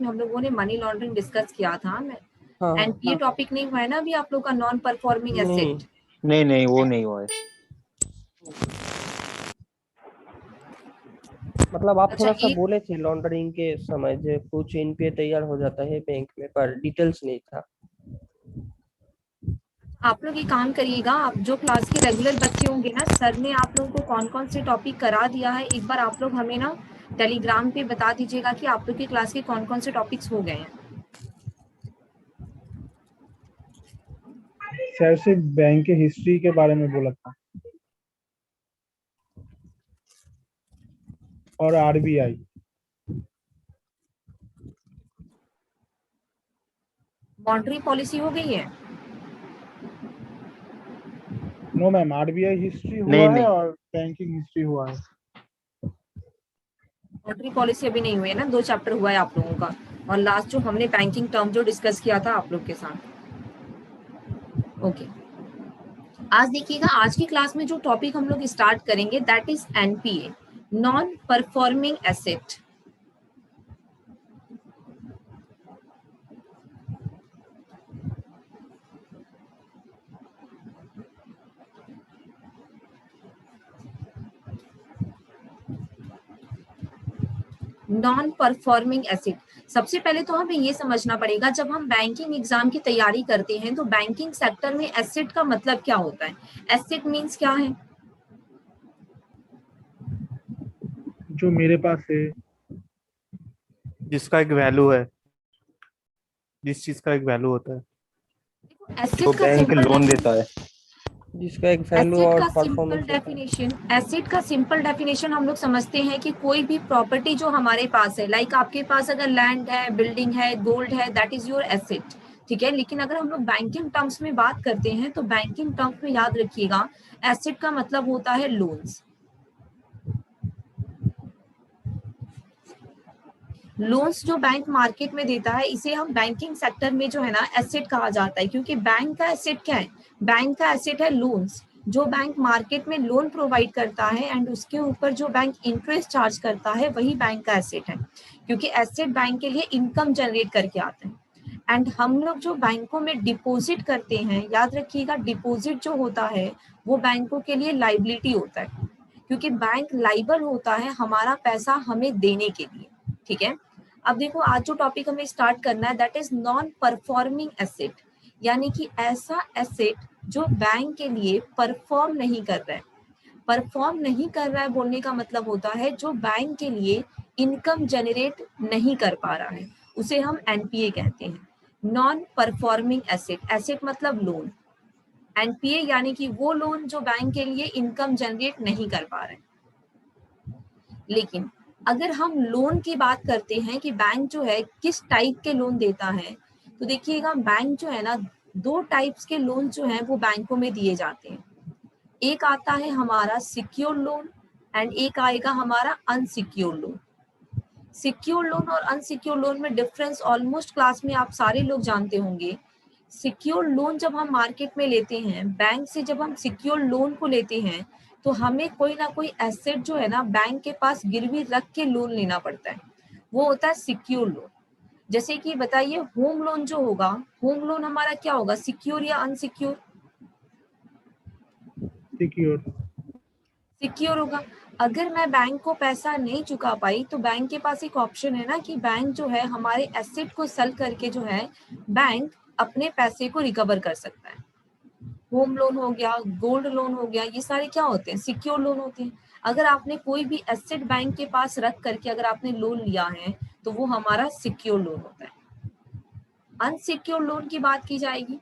में हम लोगों ने मनी लॉन्ड्रिंग डिस्कस किया था। हाँ एनपीए टॉपिक नहीं हुआ है ना अभी आप लोग का, नॉन परफॉर्मिंग नहीं एसेट। नहीं वो नहीं हुआ है। मतलब आप अच्छा, थोड़ा सा एक बोले थे लॉन्ड्रिंग के समय जो कुछ एनपीए तैयार हो जाता है बैंक में, पर डिटेल्स नहीं था। आप लोग ये काम करिएगा, आप जो क्लास के रेगुलर बच्चे होंगे ना, सर ने आप लोगों को कौन कौन से टॉपिक करा दिया है, एक बार आप लोग हमें ना टेलीग्राम पे बता दीजिएगा कि आप लोग की क्लास के कौन कौन से टॉपिक्स हो गए हैं। सर से बैंक के हिस्ट्री के बारे में बोला था और आरबीआई। मॉनेटरी पॉलिसी हो गई है? नो मैम, आरबीआई हिस्ट्री नहीं हुआ है नहीं और बैंकिंग हिस्ट्री हुआ है। मॉनेटरी पॉलिसी अभी नहीं हुई है ना, 2 चैप्टर हुआ है आप लोगों का, और लास्ट जो हमने बैंकिंग टर्म जो डिस्कस किया था आप लोग के साथ। ओके, आज देखिएगा, आज की क्लास में जो टॉपिक हम लोग स्टार्ट करेंगे that is NPA, non performing asset. Non performing asset, सबसे पहले तो हमें ये समझना पड़ेगा, जब हम बैंकिंग एग्जाम की तैयारी करते हैं तो बैंकिंग सेक्टर में एसेट का मतलब क्या होता है? एसेट मींस क्या है? जो मेरे पास है, जिसका एक वैल्यू है, जिस चीज का एक वैल्यू होता है, जो एसेट का बैंक सिंपल लोन देता है। जिसका एक वैल्यू एसेट और का सिंपल परफॉर्मेंस होता है। डेफिनेशन, एसेट का सिंपल डेफिनेशन हम लोग समझते हैं कि कोई भी प्रॉपर्टी जो हमारे पास है, लाइक आपके पास अगर लैंड है, बिल्डिंग है, गोल्ड है, दैट इज योर एसेट, ठीक है। लेकिन अगर हम लोग बैंकिंग टर्म्स में बात करते हैं तो बैंकिंग टर्म्स में याद रखिएगा, एसेट का मतलब होता है लोन्स। लोन्स जो बैंक मार्केट में देता है, इसे हम बैंकिंग सेक्टर में जो है ना एसेट कहा जाता है, क्योंकि बैंक का एसेट क्या है? बैंक का एसेट है लोन्स, जो बैंक मार्केट में लोन प्रोवाइड करता है एंड उसके ऊपर जो बैंक इंटरेस्ट चार्ज करता है वही बैंक का एसेट है, क्योंकि एसेट बैंक के लिए इनकम जनरेट करके आते हैं। एंड हम लोग जो बैंकों में डिपॉजिट करते हैं, याद रखिएगा डिपॉजिट जो होता है वो बैंकों के लिए लाइबिलिटी होता है, क्योंकि बैंक लाइबल होता है हमारा पैसा हमें देने के लिए, ठीक है। अब देखो, आज जो टॉपिक हमें स्टार्ट करना है that is non performing asset, यानी कि ऐसा एसेट जो बैंक के लिए परफॉर्म नहीं कर रहा है। परफॉर्म नहीं कर रहा है बोलने का मतलब होता है जो बैंक के लिए इनकम जनरेट नहीं कर पा रहा है, उसे हम एनपीए कहते हैं, नॉन परफॉर्मिंग एसेट। एसेट मतलब लोन, एनपीए यानी कि वो लोन जो बैंक के लिए इनकम जनरेट नहीं कर पा रहे हैं। लेकिन अगर हम लोन की बात करते हैं कि बैंक जो है किस टाइप के लोन देता है, तो देखिएगा बैंक जो है ना, 2 टाइप्स के लोन जो हैं वो बैंकों में दिए जाते हैं। एक आता है हमारा सिक्योर लोन एंड एक आएगा हमारा अनसिक्योर लोन। सिक्योर लोन और अनसिक्योर लोन में डिफरेंस ऑलमोस्ट क्लास में आप सारे लोग जानते होंगे। सिक्योर लोन जब हम मार्केट में लेते हैं, बैंक से जब हम सिक्योर लोन को लेते हैं, तो हमें कोई ना कोई एसेट जो है ना बैंक के पास गिरवी रख के लोन लेना पड़ता है, वो होता है सिक्योर लोन। जैसे कि बताइए, होम लोन जो होगा, होम लोन हमारा क्या होगा, सिक्योर या अनसिक्योर? सिक्योर। सिक्योर होगा। अगर मैं बैंक को पैसा नहीं चुका पाई तो बैंक के पास एक ऑप्शन है ना कि बैंक जो है हमारे एसेट को सेल करके जो है बैंक अपने पैसे को रिकवर कर सकता है। होम लोन हो गया, गोल्ड लोन हो गया, ये सारे क्या होते हैं, सिक्योर लोन होते हैं। अगर आपने कोई भी एसेट बैंक के पास रख करके अगर आपने लोन लिया है तो वो हमारा सिक्योर लोन होता है। अनसिक्योर लोन की बात की जाएगी,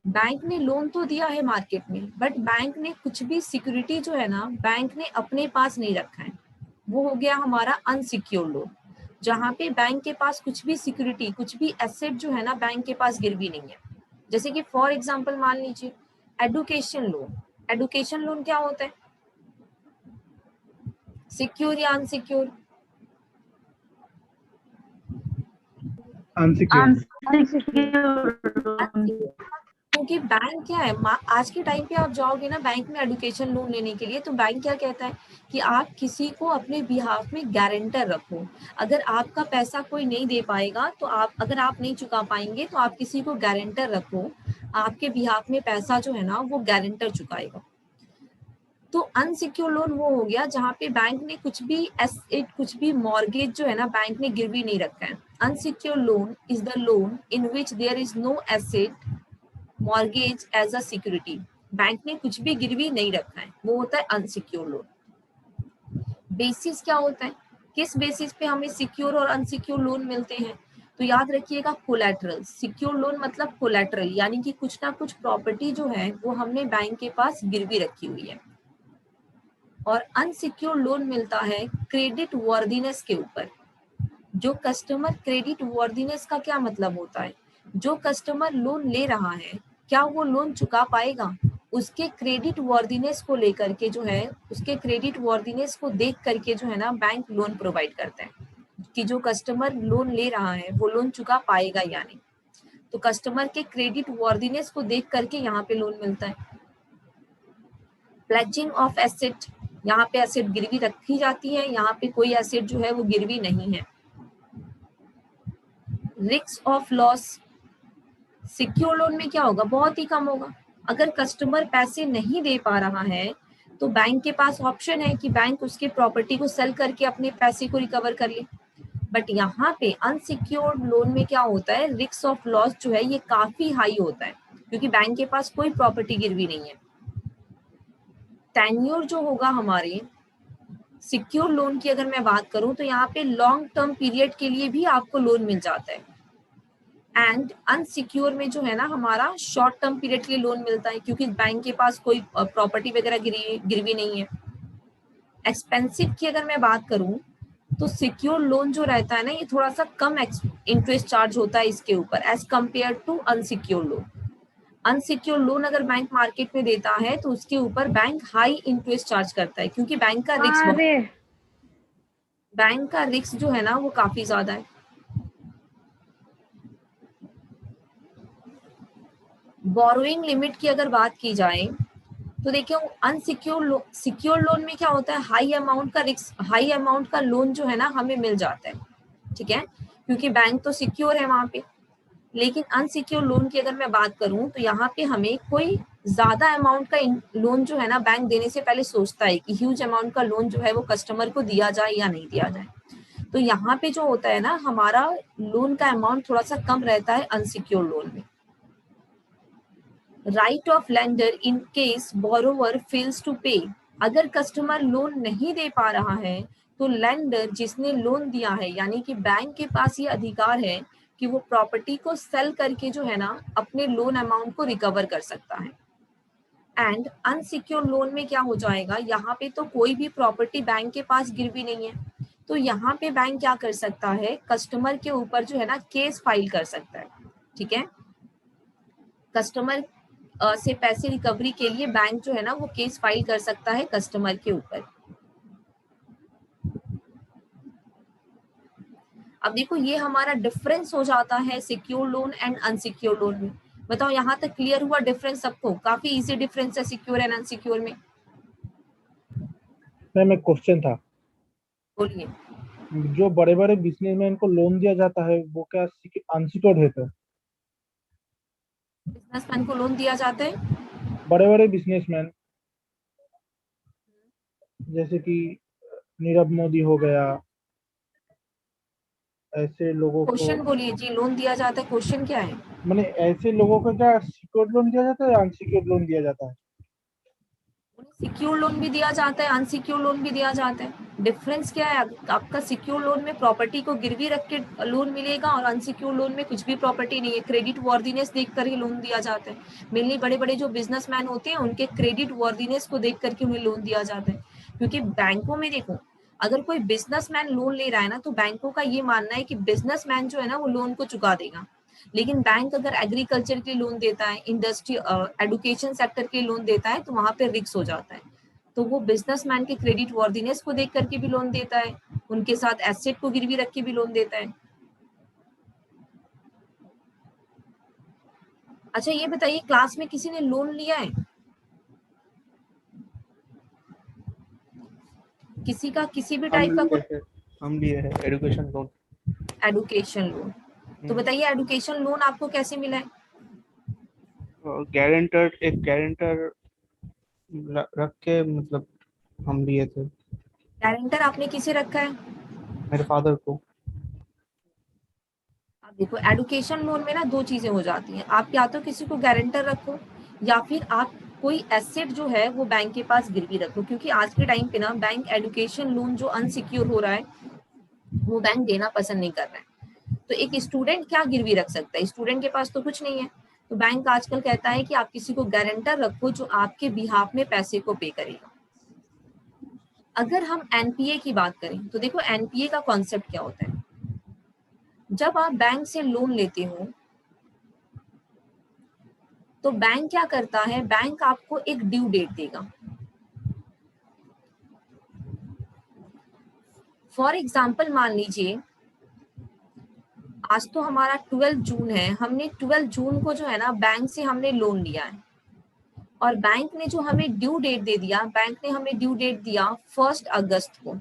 बैंक ने लोन तो दिया है मार्केट में, बट बैंक ने कुछ भी सिक्योरिटी जो है ना बैंक ने अपने पास नहीं रखा है, वो हो गया हमारा अनसिक्योर लोन, जहाँ पे बैंक के पास कुछ भी सिक्योरिटी, कुछ भी एसेट जो है ना बैंक के पास गिरवी नहीं है। जैसे कि फॉर एग्जांपल मान लीजिए एडुकेशन लोन। एडुकेशन लोन क्या होता है, सिक्योर या अनसिक्योर? अनसिक्योर। तो क्योंकि बैंक क्या है, आज के टाइम पे आप जाओगे ना बैंक में एजुकेशन लोन लेने के लिए, तो बैंक क्या कहता है कि आप किसी को अपने बिहाफ में गारंटर रखो। अगर आपका पैसा कोई नहीं दे पाएगा तो अगर आप नहीं चुका पाएंगे तो आप किसी को गारंटर रखो, आपके बिहाफ में पैसा जो है ना वो गारंटर चुकाएगा। तो अनसिक्योर लोन वो हो गया जहाँ पे बैंक ने कुछ भी मॉर्गेज जो है ना बैंक ने गिरवी नहीं रखा है। Unsecure loan is the loan in which there is no asset mortgage as a security. Bank ने कुछ भी गिरवी नहीं रखा है, वो होता है अनसिक्योर लोन। बेसिस क्या होता है, किस बेसिस पे हमें सिक्योर और अनसिक्योर लोन मिलते हैं? तो याद रखिएगा कोलैटरल। सिक्योर लोन मतलब कोलैटरल, यानी कि कुछ ना कुछ प्रॉपर्टी जो है वो हमने बैंक के पास गिरवी रखी हुई है। और अनसिक्योर लोन मिलता है क्रेडिट वर्दीनेस के ऊपर। जो कस्टमर क्रेडिट वर्दीनेस का क्या मतलब होता है, जो कस्टमर लोन ले रहा है क्या वो लोन चुका पाएगा, उसके क्रेडिट वर्दीनेस को लेकर के जो है, उसके क्रेडिट वर्दीनेस को देख करके जो है ना बैंक लोन प्रोवाइड करता है कि जो कस्टमर लोन ले रहा है वो लोन चुका पाएगा या नहीं। तो कस्टमर के क्रेडिट वर्दीनेस को देख करके यहाँ पे लोन मिलता है। प्लेजिंग ऑफ एसेट, यहाँ पे एसेट गिरवी रखी जाती है, यहाँ पे कोई एसेट जो है वो गिरवी नहीं है। Risk of loss, secure loan में क्या होगा, बहुत ही कम होगा। अगर कस्टमर पैसे नहीं दे पा रहा है तो बैंक के पास ऑप्शन है कि बैंक उसके प्रॉपर्टी को सेल करके अपने पैसे को रिकवर कर ले। बट यहाँ पे अनसिक्योर्ड लोन में क्या होता है, रिस्क ऑफ लॉस जो है ये काफी हाई होता है क्योंकि बैंक के पास कोई प्रॉपर्टी गिरवी नहीं है। टेन्योर जो होगा हमारे सिक्योर लोन की अगर मैं बात करूं तो यहाँ पे लॉन्ग टर्म पीरियड के लिए भी आपको लोन मिल जाता है। एंड अनसिक्योर में जो है ना हमारा शॉर्ट टर्म पीरियड के लिए लोन मिलता है क्योंकि बैंक के पास कोई प्रॉपर्टी वगैरह गिरवी नहीं है। एक्सपेंसिव की अगर मैं बात करूं तो सिक्योर लोन जो रहता है ना ये थोड़ा सा कम इंटरेस्ट चार्ज होता है इसके ऊपर as compare to unsecure loan. Unsecure loan अगर बैंक मार्केट में देता है तो उसके ऊपर बैंक हाई इंटरेस्ट चार्ज करता है क्योंकि बैंक का रिस्क जो है ना वो काफी ज्यादा है। बोरोइंग लिमिट की अगर बात की जाए तो देखिए सिक्योर लोन में क्या होता है, हाई अमाउंट का लोन जो है ना हमें मिल जाता है, ठीक है, क्योंकि बैंक तो सिक्योर है वहां पे। लेकिन अनसिक्योर लोन की अगर मैं बात करूं तो यहाँ पे हमें कोई ज्यादा अमाउंट का लोन जो है ना बैंक देने से पहले सोचता है कि ह्यूज अमाउंट का लोन जो है वो कस्टमर को दिया जाए या नहीं दिया जाए। तो यहाँ पे जो होता है ना हमारा लोन का अमाउंट थोड़ा सा कम रहता है अनसिक्योर लोन में। Write off lender in case borrower fails to pay, अगर कस्टमर लोन नहीं दे पा रहा है तो लेंडर जिसने लोन दिया है यानी कि बैंक के पास ये अधिकार है कि वो प्रॉपर्टी को सेल करके जो है ना अपने लोन अमाउंट को रिकवर कर सकता है। एंड अनसिक्योर लोन में क्या हो जाएगा, यहाँ पे तो कोई भी प्रॉपर्टी बैंक के पास गिरवी नहीं है, तो यहाँ पे बैंक क्या कर सकता है, कस्टमर के ऊपर जो है ना केस फाइल कर सकता है, ठीक है। कस्टमर से पैसे रिकवरी के लिए बैंक जो है ना वो केस फाइल कर सकता है कस्टमर के ऊपर। अब देखो ये हमारा डिफरेंस हो जाता है secure loan and unsecure loan में। बताओ यहाँ तक क्लियर हुआ डिफरेंस सबको? काफी इजी डिफरेंस है सिक्योर एंड अनसिक्योर में। मैम एक क्वेश्चन था, बोलिए। जो बड़े बड़े बिजनेसमैन को लोन दिया जाता है वो क्या अनसिक्योर्ड है क्या? बिजनेसमैन को लोन दिया जाता है, बड़े बड़े बिजनेसमैन जैसे कि नीरव मोदी हो गया, ऐसे लोगों को, क्वेश्चन बोलिए जी। लोन दिया जाता है, क्वेश्चन क्या है? मैंने ऐसे लोगों को क्या सिक्योर्ड लोन दिया जाता है या अनसिक्योर्ड लोन दिया जाता है? सिक्योर लोन भी दिया जाता है, अनसिक्योर लोन भी दिया जाता है। डिफरेंस क्या है, आपका सिक्योर लोन में प्रॉपर्टी को गिरवी रख के लोन मिलेगा और अनसिक्योर लोन में कुछ भी प्रॉपर्टी नहीं है, क्रेडिट वर्दीनेस देख कर ही लोन दिया जाता है। मेनली बड़े बड़े जो बिजनेसमैन होते हैं उनके क्रेडिट वर्दीनेस को देख करके उन्हें लोन दिया जाता है। क्योंकि बैंकों में देखो, अगर कोई बिजनेसमैन लोन ले रहा है ना तो बैंकों का ये मानना है कि बिजनेसमैन जो है ना वो लोन को चुका देगा। लेकिन बैंक अगर एग्रीकल्चर के लोन देता है, इंडस्ट्री एडुकेशन सेक्टर के लोन देता है तो वहां पे रिस्क हो जाता है। तो वो बिजनेसमैन के क्रेडिट वर्दीनेस को देख करके भी लोन देता है, उनके साथ एसेट को गिरवी रख के भी लोन देता है। अच्छा ये बताइए, क्लास में किसी ने लोन लिया है? किसी का किसी भी हम टाइप का लिए कोई हैं, हम लिए हैं एजुकेशन लोन। Education loan? तो बताइए एडुकेशन लोन आपको कैसे मिला है? गारंटर, एक गारंटर रख के मतलब हम लिए थे, गारंटर आपने किसे रखा है? मेरे फादर को। आप देखो एडुकेशन लोन में ना दो चीजें हो जाती हैं, आप या तो किसी को गारंटर रखो या फिर आप कोई एसेट जो है वो बैंक के पास गिरवी रखो, क्योंकि आज के टाइम पे ना बैंक एडुकेशन लोन जो अनसिक्योर हो रहा है वो बैंक देना पसंद नहीं कर रहा है। तो एक स्टूडेंट क्या गिरवी रख सकता है? स्टूडेंट के पास तो कुछ नहीं है, तो बैंक आजकल कहता है कि आप किसी को गारंटर रखो जो आपके बिहाफ में पैसे को पे करेगा। अगर हम एनपीए की बात करें तो देखो एनपीए का कॉन्सेप्ट क्या होता है। जब आप बैंक से लोन लेते हो तो बैंक क्या करता है, बैंक आपको एक ड्यू डेट देगा। फॉर एग्जाम्पल मान लीजिए आज तो हमारा 12 जून है, हमने 12 जून को जो है ना बैंक से हमने लोन लिया है और बैंक ने जो हमें ड्यू डेट दे दिया, बैंक ने हमें ड्यू डेट दिया 1 अगस्त को।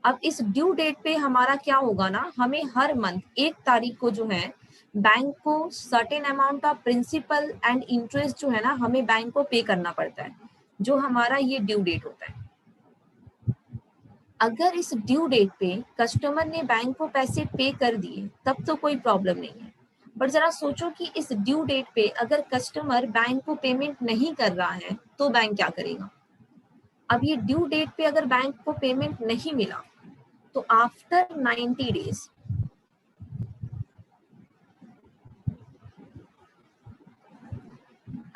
अब इस ड्यू डेट पे हमारा क्या होगा ना, हमें हर मंथ 1 तारीख को जो है बैंक को certain amount of principal and interest जो है ना हमें बैंक को पे करना पड़ता है, जो हमारा ये ड्यू डेट होता है। अगर इस ड्यू डेट पे कस्टमर ने बैंक को पैसे पे कर दिए तब तो कोई प्रॉब्लम नहीं है, बट जरा सोचो कि इस ड्यू डेट पे अगर कस्टमर बैंक को पेमेंट नहीं कर रहा है तो बैंक क्या करेगा। अब ये ड्यू डेट पे अगर बैंक को पेमेंट नहीं मिला तो आफ्टर 90 डेज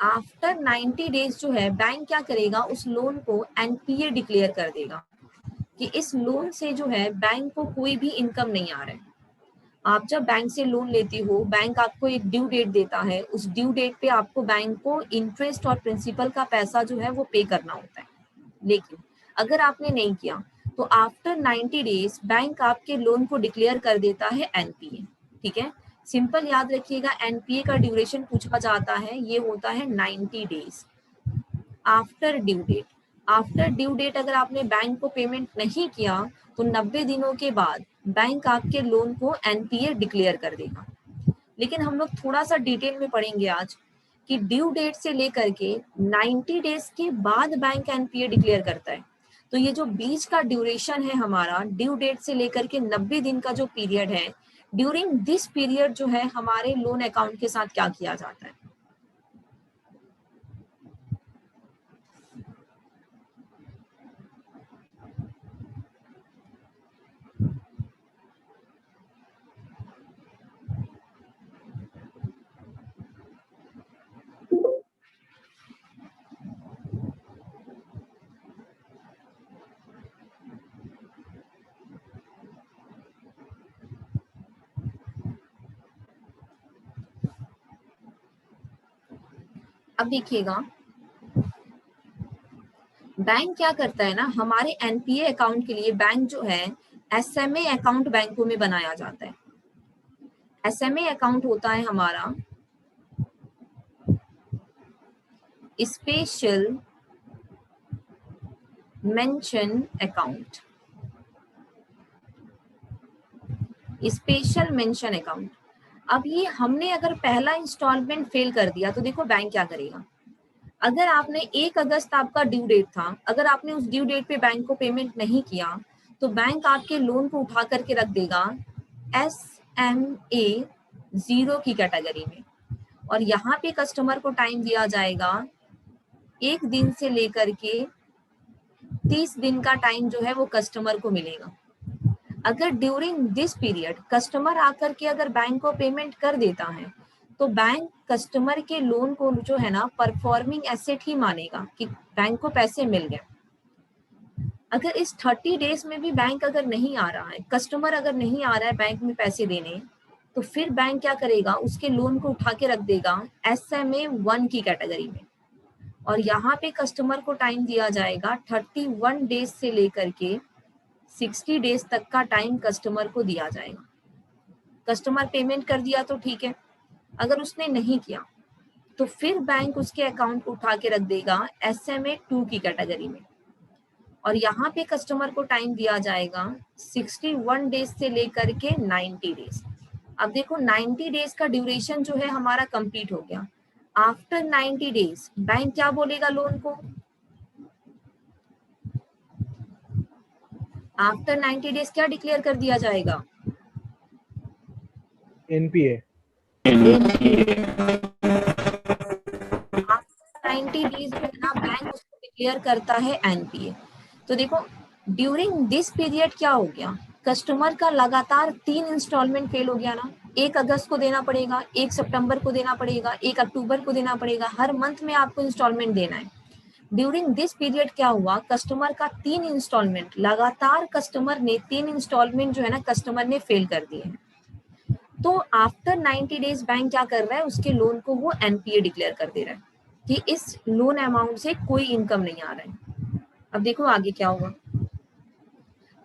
आफ्टर 90 डेज जो है बैंक क्या करेगा, उस लोन को एनपीए डिक्लेयर कर देगा कि इस लोन से जो है बैंक को कोई भी इनकम नहीं आ रहा है। आप जब बैंक से लोन लेती हो, बैंक आपको एक ड्यू डेट देता है, उस ड्यू डेट पे आपको बैंक को इंटरेस्ट और प्रिंसिपल का पैसा जो है वो पे करना होता है। लेकिन अगर आपने नहीं किया तो आफ्टर 90 डेज बैंक आपके लोन को डिक्लेयर कर देता है एनपीए। ठीक है, सिंपल याद रखिएगा, एनपीए का ड्यूरेशन पूछा जाता है, ये होता है 90 days after due date. After due date अगर आपने बैंक को पेमेंट नहीं किया तो 90 दिनों के बाद बैंक आपके लोन को एनपीए डिक्लेयर कर देगा। लेकिन हम लोग थोड़ा सा डिटेल में पढ़ेंगे आज कि ड्यू डेट से लेकर के 90 डेज के बाद बैंक एनपीए डिक्लेयर करता है। तो ये जो बीच का ड्यूरेशन है हमारा, ड्यू डेट से लेकर के 90 दिन का जो पीरियड है, ड्यूरिंग दिस पीरियड जो है हमारे लोन अकाउंट के साथ क्या किया जाता है। अब देखिएगा बैंक क्या करता है ना, हमारे एनपीए अकाउंट के लिए बैंक जो है एसएमए अकाउंट बैंकों में बनाया जाता है। एसएमए अकाउंट होता है हमारा special mention account. Special mention account, अब ये हमने अगर पहला इंस्टॉलमेंट फेल कर दिया तो देखो बैंक क्या करेगा। अगर आपने 1 अगस्त आपका ड्यू डेट था, अगर आपने उस ड्यू डेट पे बैंक को पेमेंट नहीं किया तो बैंक आपके लोन को उठा करके रख देगा SMA 0 की कैटेगरी में, और यहाँ पे कस्टमर को टाइम दिया जाएगा 1 दिन से लेकर के 30 दिन का टाइम जो है वो कस्टमर को मिलेगा। अगर ड्यूरिंग दिस पीरियड कस्टमर आकर के अगर बैंक को पेमेंट कर देता है तो बैंक कस्टमर के लोन को जो है ना परफॉर्मिंग एसेट ही मानेगा कि बैंक को पैसे मिल गए। अगर इस 30 डेज में भी बैंक अगर नहीं आ रहा है, कस्टमर अगर नहीं आ रहा है बैंक में पैसे देने, तो फिर बैंक क्या करेगा, उसके लोन को उठा के रख देगा SMA 1 की कैटेगरी में, और यहाँ पे कस्टमर को टाइम दिया जाएगा 31 डेज से लेकर के 60 डेज तक का टाइम कस्टमर को दिया जाएगा। कस्टमर पेमेंट कर दिया तो ठीक है, अगर उसने नहीं किया तो फिर बैंक उसके अकाउंट को उठा के रख देगा SMA 2 की कैटेगरी में, और यहाँ पे कस्टमर को टाइम दिया जाएगा 61 डेज से लेकर के 90 डेज। अब देखो 90 डेज का ड्यूरेशन जो है हमारा कंप्लीट हो गया। आफ्टर 90 डेज बैंक क्या बोलेगा लोन को? आफ्टर 90 डेज क्या डिक्लेयर कर दिया जाएगा? NPA। आफ्टर 90 डेज जो है ना बैंक उसको डिक्लेयर करता है NPA। तो देखो ड्यूरिंग दिस पीरियड क्या हो गया, कस्टमर का लगातार 3 इंस्टॉलमेंट फेल हो गया ना। 1 अगस्त को देना पड़ेगा, 1 सितंबर को देना पड़ेगा, 1 अक्टूबर को देना पड़ेगा, हर मंथ में आपको इंस्टॉलमेंट देना है। ड्यूरिंग दिस पीरियड क्या हुआ, कस्टमर का 3 इंस्टॉलमेंट लगातार कस्टमर ने 3 इंस्टॉलमेंट जो है ना कस्टमर ने फेल कर दिए हैं। तो आफ्टर 90 डेज बैंक क्या कर रहा है, उसके लोन को वो NPA डिक्लेयर कर दे रहा है कि इस लोन अमाउंट से कोई इनकम नहीं आ रहा है। अब देखो आगे क्या होगा,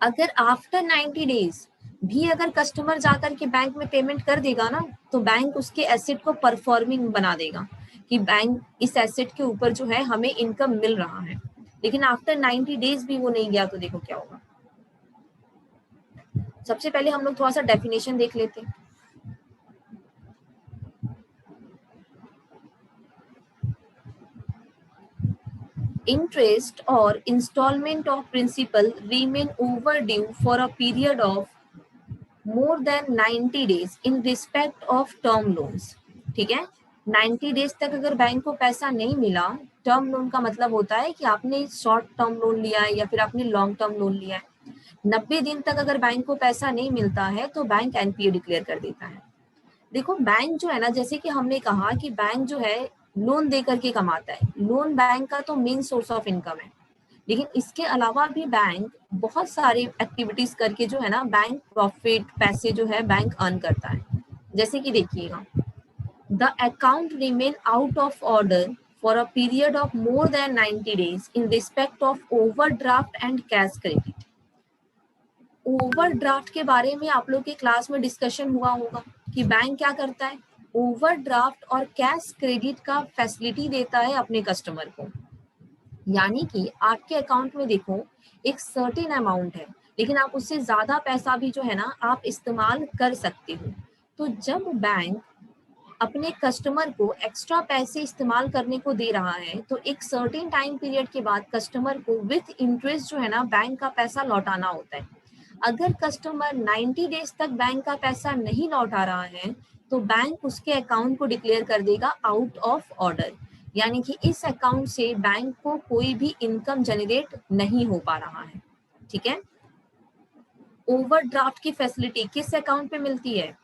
अगर आफ्टर 90 डेज भी अगर कस्टमर जाकर के बैंक में पेमेंट कर देगा ना, तो बैंक उसके एसेट को परफॉर्मिंग बना देगा कि बैंक इस एसेट के ऊपर जो है हमें इनकम मिल रहा है। लेकिन आफ्टर 90 डेज भी वो नहीं गया तो देखो क्या होगा। सबसे पहले हम लोग थोड़ा सा डेफिनेशन देख लेते हैं। Interest or installment of principal remain overdue for a period of more than 90 days in respect of term loans। ठीक है, 90 डेज तक अगर बैंक को पैसा नहीं मिला, टर्म लोन का मतलब होता है कि आपने शॉर्ट टर्म लोन लिया है या फिर आपने लॉन्ग टर्म लोन लिया है, 90 दिन तक अगर बैंक को पैसा नहीं मिलता है तो बैंक NPA डिक्लेयर कर देता है। देखो बैंक जो है ना, जैसे कि हमने कहा कि बैंक जो है लोन दे करके कमाता है, लोन बैंक का तो मेन सोर्स ऑफ इनकम है, लेकिन इसके अलावा भी बैंक बहुत सारी एक्टिविटीज करके जो है ना बैंक प्रॉफिट पैसे जो है बैंक अर्न करता है। जैसे कि देखिएगा, the account remain out of order for a period of more than 90 days in respect of overdraft and cash credit. Overdraft के बारे में आप लोग के क्लास में डिस्कशन हुआ होगा कि बैंक क्या करता है, ओवरड्राफ्ट और कैश क्रेडिट का फैसिलिटी देता है अपने कस्टमर को। यानी कि आपके अकाउंट में देखो एक सर्टेन अमाउंट है, लेकिन आप उससे ज्यादा पैसा भी जो है ना आप इस्तेमाल कर सकते हो। तो जब बैंक अपने कस्टमर को एक्स्ट्रा पैसे इस्तेमाल करने को दे रहा है, तो एक सर्टेन टाइम पीरियड के बाद कस्टमर को विथ इंटरेस्ट जो है ना बैंक का पैसा लौटाना होता है। अगर कस्टमर 90 डेज तक बैंक का पैसा नहीं लौटा रहा है तो बैंक उसके अकाउंट को डिक्लेयर कर देगा आउट ऑफ ऑर्डर, यानी कि इस अकाउंट से बैंक को कोई भी इनकम जनरेट नहीं हो पा रहा है। ठीक है, ओवरड्राफ्ट की फैसिलिटी किस अकाउंट पे मिलती है?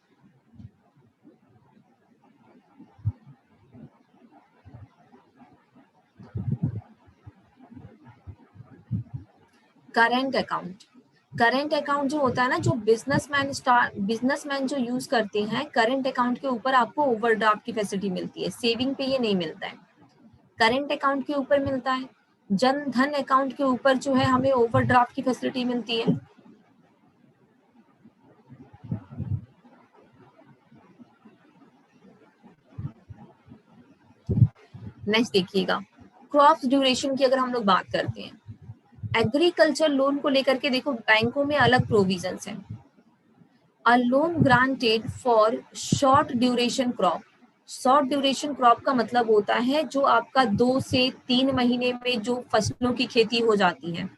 Current account. करंट अकाउंट जो होता है ना, जो बिजनेसमैन जो यूज करते हैं, करंट अकाउंट के ऊपर आपको ओवरड्राफ्ट की फैसिलिटी मिलती है, सेविंग पे ये नहीं मिलता है, करंट अकाउंट के ऊपर मिलता है। जन धन अकाउंट के ऊपर जो है हमें ओवरड्राफ्ट की फैसिलिटी मिलती है। नेक्स्ट देखिएगा, क्रॉप्स ड्यूरेशन की अगर हम लोग बात करते हैं, एग्रीकल्चर लोन को लेकर के देखो बैंकों में अलग प्रोविजंस हैं। A loan granted for short duration crop. Short duration crop का मतलब होता है जो आपका 2 से 3 महीने में जो फसलों की खेती हो जाती है।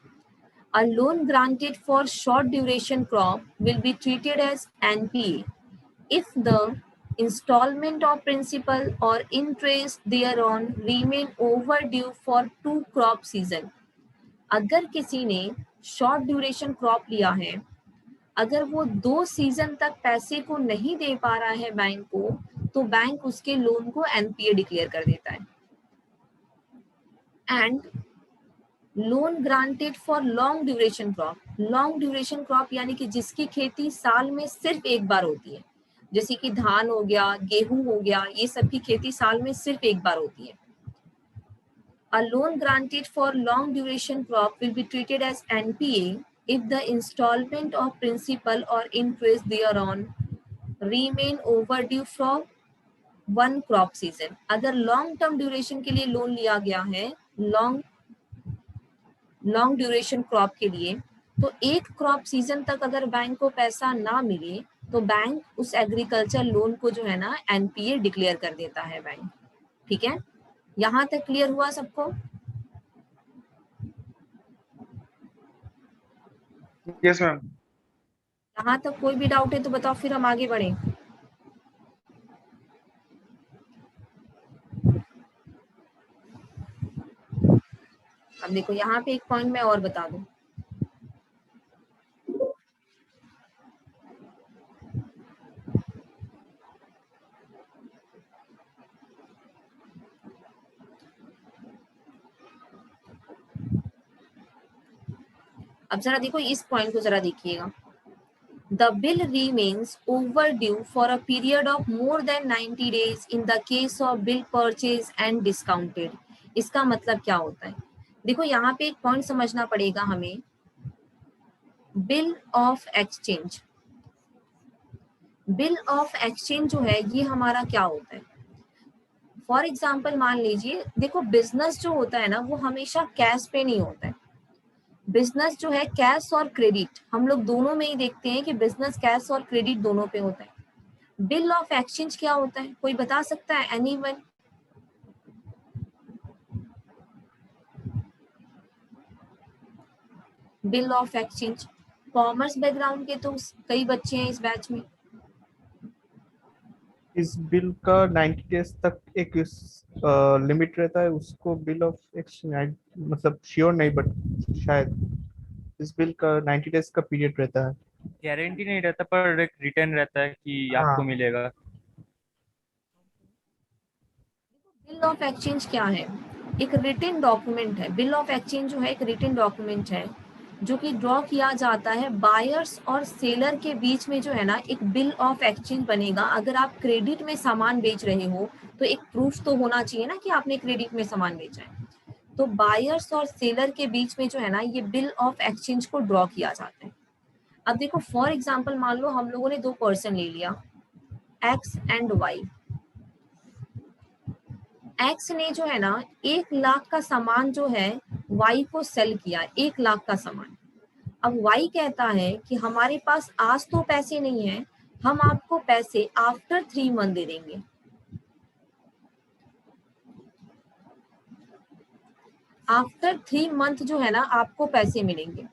A loan granted for short duration crop will be treated as NPA if the installment of principal or interest thereon remain overdue for 2 crop season। अगर किसी ने शॉर्ट ड्यूरेशन क्रॉप लिया है, अगर वो 2 सीजन तक पैसे को नहीं दे पा रहा है बैंक को, तो बैंक उसके लोन को NPA डिक्लेयर कर देता है। And loan granted for long duration crop. Long duration crop यानी कि जिसकी खेती साल में सिर्फ एक बार होती है, जैसे कि धान हो गया, गेहूं हो गया, ये सब की खेती साल में सिर्फ एक बार होती है। A loan granted for long duration crop will be treated as NPA if the installment of principal or interest thereon remain overdue for one crop season. अगर लॉन्ग टर्म ड्यूरेशन के लिए लोन लिया गया है, लॉन्ग ड्यूरेशन क्रॉप के लिए, तो एक क्रॉप सीजन तक अगर बैंक को पैसा ना मिले तो बैंक उस एग्रीकल्चर लोन को जो है ना एनपीए डिक्लेयर कर देता है बैंक। ठीक है, यहाँ तक क्लियर हुआ सबको? Yes ma'am. यहाँ तक कोई भी डाउट है तो बताओ, फिर हम आगे बढ़े। अब देखो यहाँ पे एक पॉइंट मैं और बता दूं। अब जरा देखो इस पॉइंट को जरा देखिएगा। The bill remains overdue for a period of more than 90 days in the case of bill purchase and discounted। इसका मतलब क्या होता है? देखो यहाँ पे एक पॉइंट समझना पड़ेगा हमें। Bill of exchange, bill of exchange जो है ये हमारा क्या होता है? फॉर एग्जाम्पल मान लीजिए, देखो बिजनेस जो होता है ना वो हमेशा कैश पे नहीं होता है। बिजनेस जो है कैश और क्रेडिट, हम लोग दोनों में ही देखते हैं कि बिजनेस कैश और क्रेडिट दोनों पे होता है। बिल ऑफ एक्सचेंज क्या होता है, कोई बता सकता है? Anyone? Bill of exchange, commerce background के तो कई बच्चे हैं इस बैच में। इस बिल का 90 डेज तक एक लिमिट रहता है, उसको बिल ऑफ एक्सचेंज, मतलब श्योर नहीं बट शायद इस बिल का 90 डेज का पीरियड रहता है। गारंटी नहीं रहता पर एक रिटर्न रहता है कि हाँ। आपको मिलेगा। बिल ऑफ एक्सचेंज क्या है? एक रिटन डॉक्यूमेंट है। बिल ऑफ एक्सचेंज जो है एक रिटन डॉक्यूमेंट है जो कि ड्रॉ किया जाता है बायर्स और सेलर के बीच में, जो है ना एक बिल ऑफ एक्सचेंज बनेगा। अगर आप क्रेडिट में सामान बेच रहे हो तो एक प्रूफ तो होना चाहिए ना कि आपने क्रेडिट में सामान बेचा है। तो बायर्स और सेलर के बीच में जो है ना ये बिल ऑफ एक्सचेंज को ड्रॉ किया जाता है। अब देखो फॉर एग्जाम्पल मान लो हम लोगों ने दो पर्सन ले लिया, एक्स एंड वाई। एक्स ने जो है ना 1 लाख का सामान जो है वाई को सेल किया, 1 लाख का सामान। अब वाई कहता है कि हमारे पास आज तो पैसे नहीं है, हम आपको पैसे आफ्टर 3 मंथ दे देंगे। आफ्टर 3 मंथ जो है ना आपको पैसे मिलेंगे।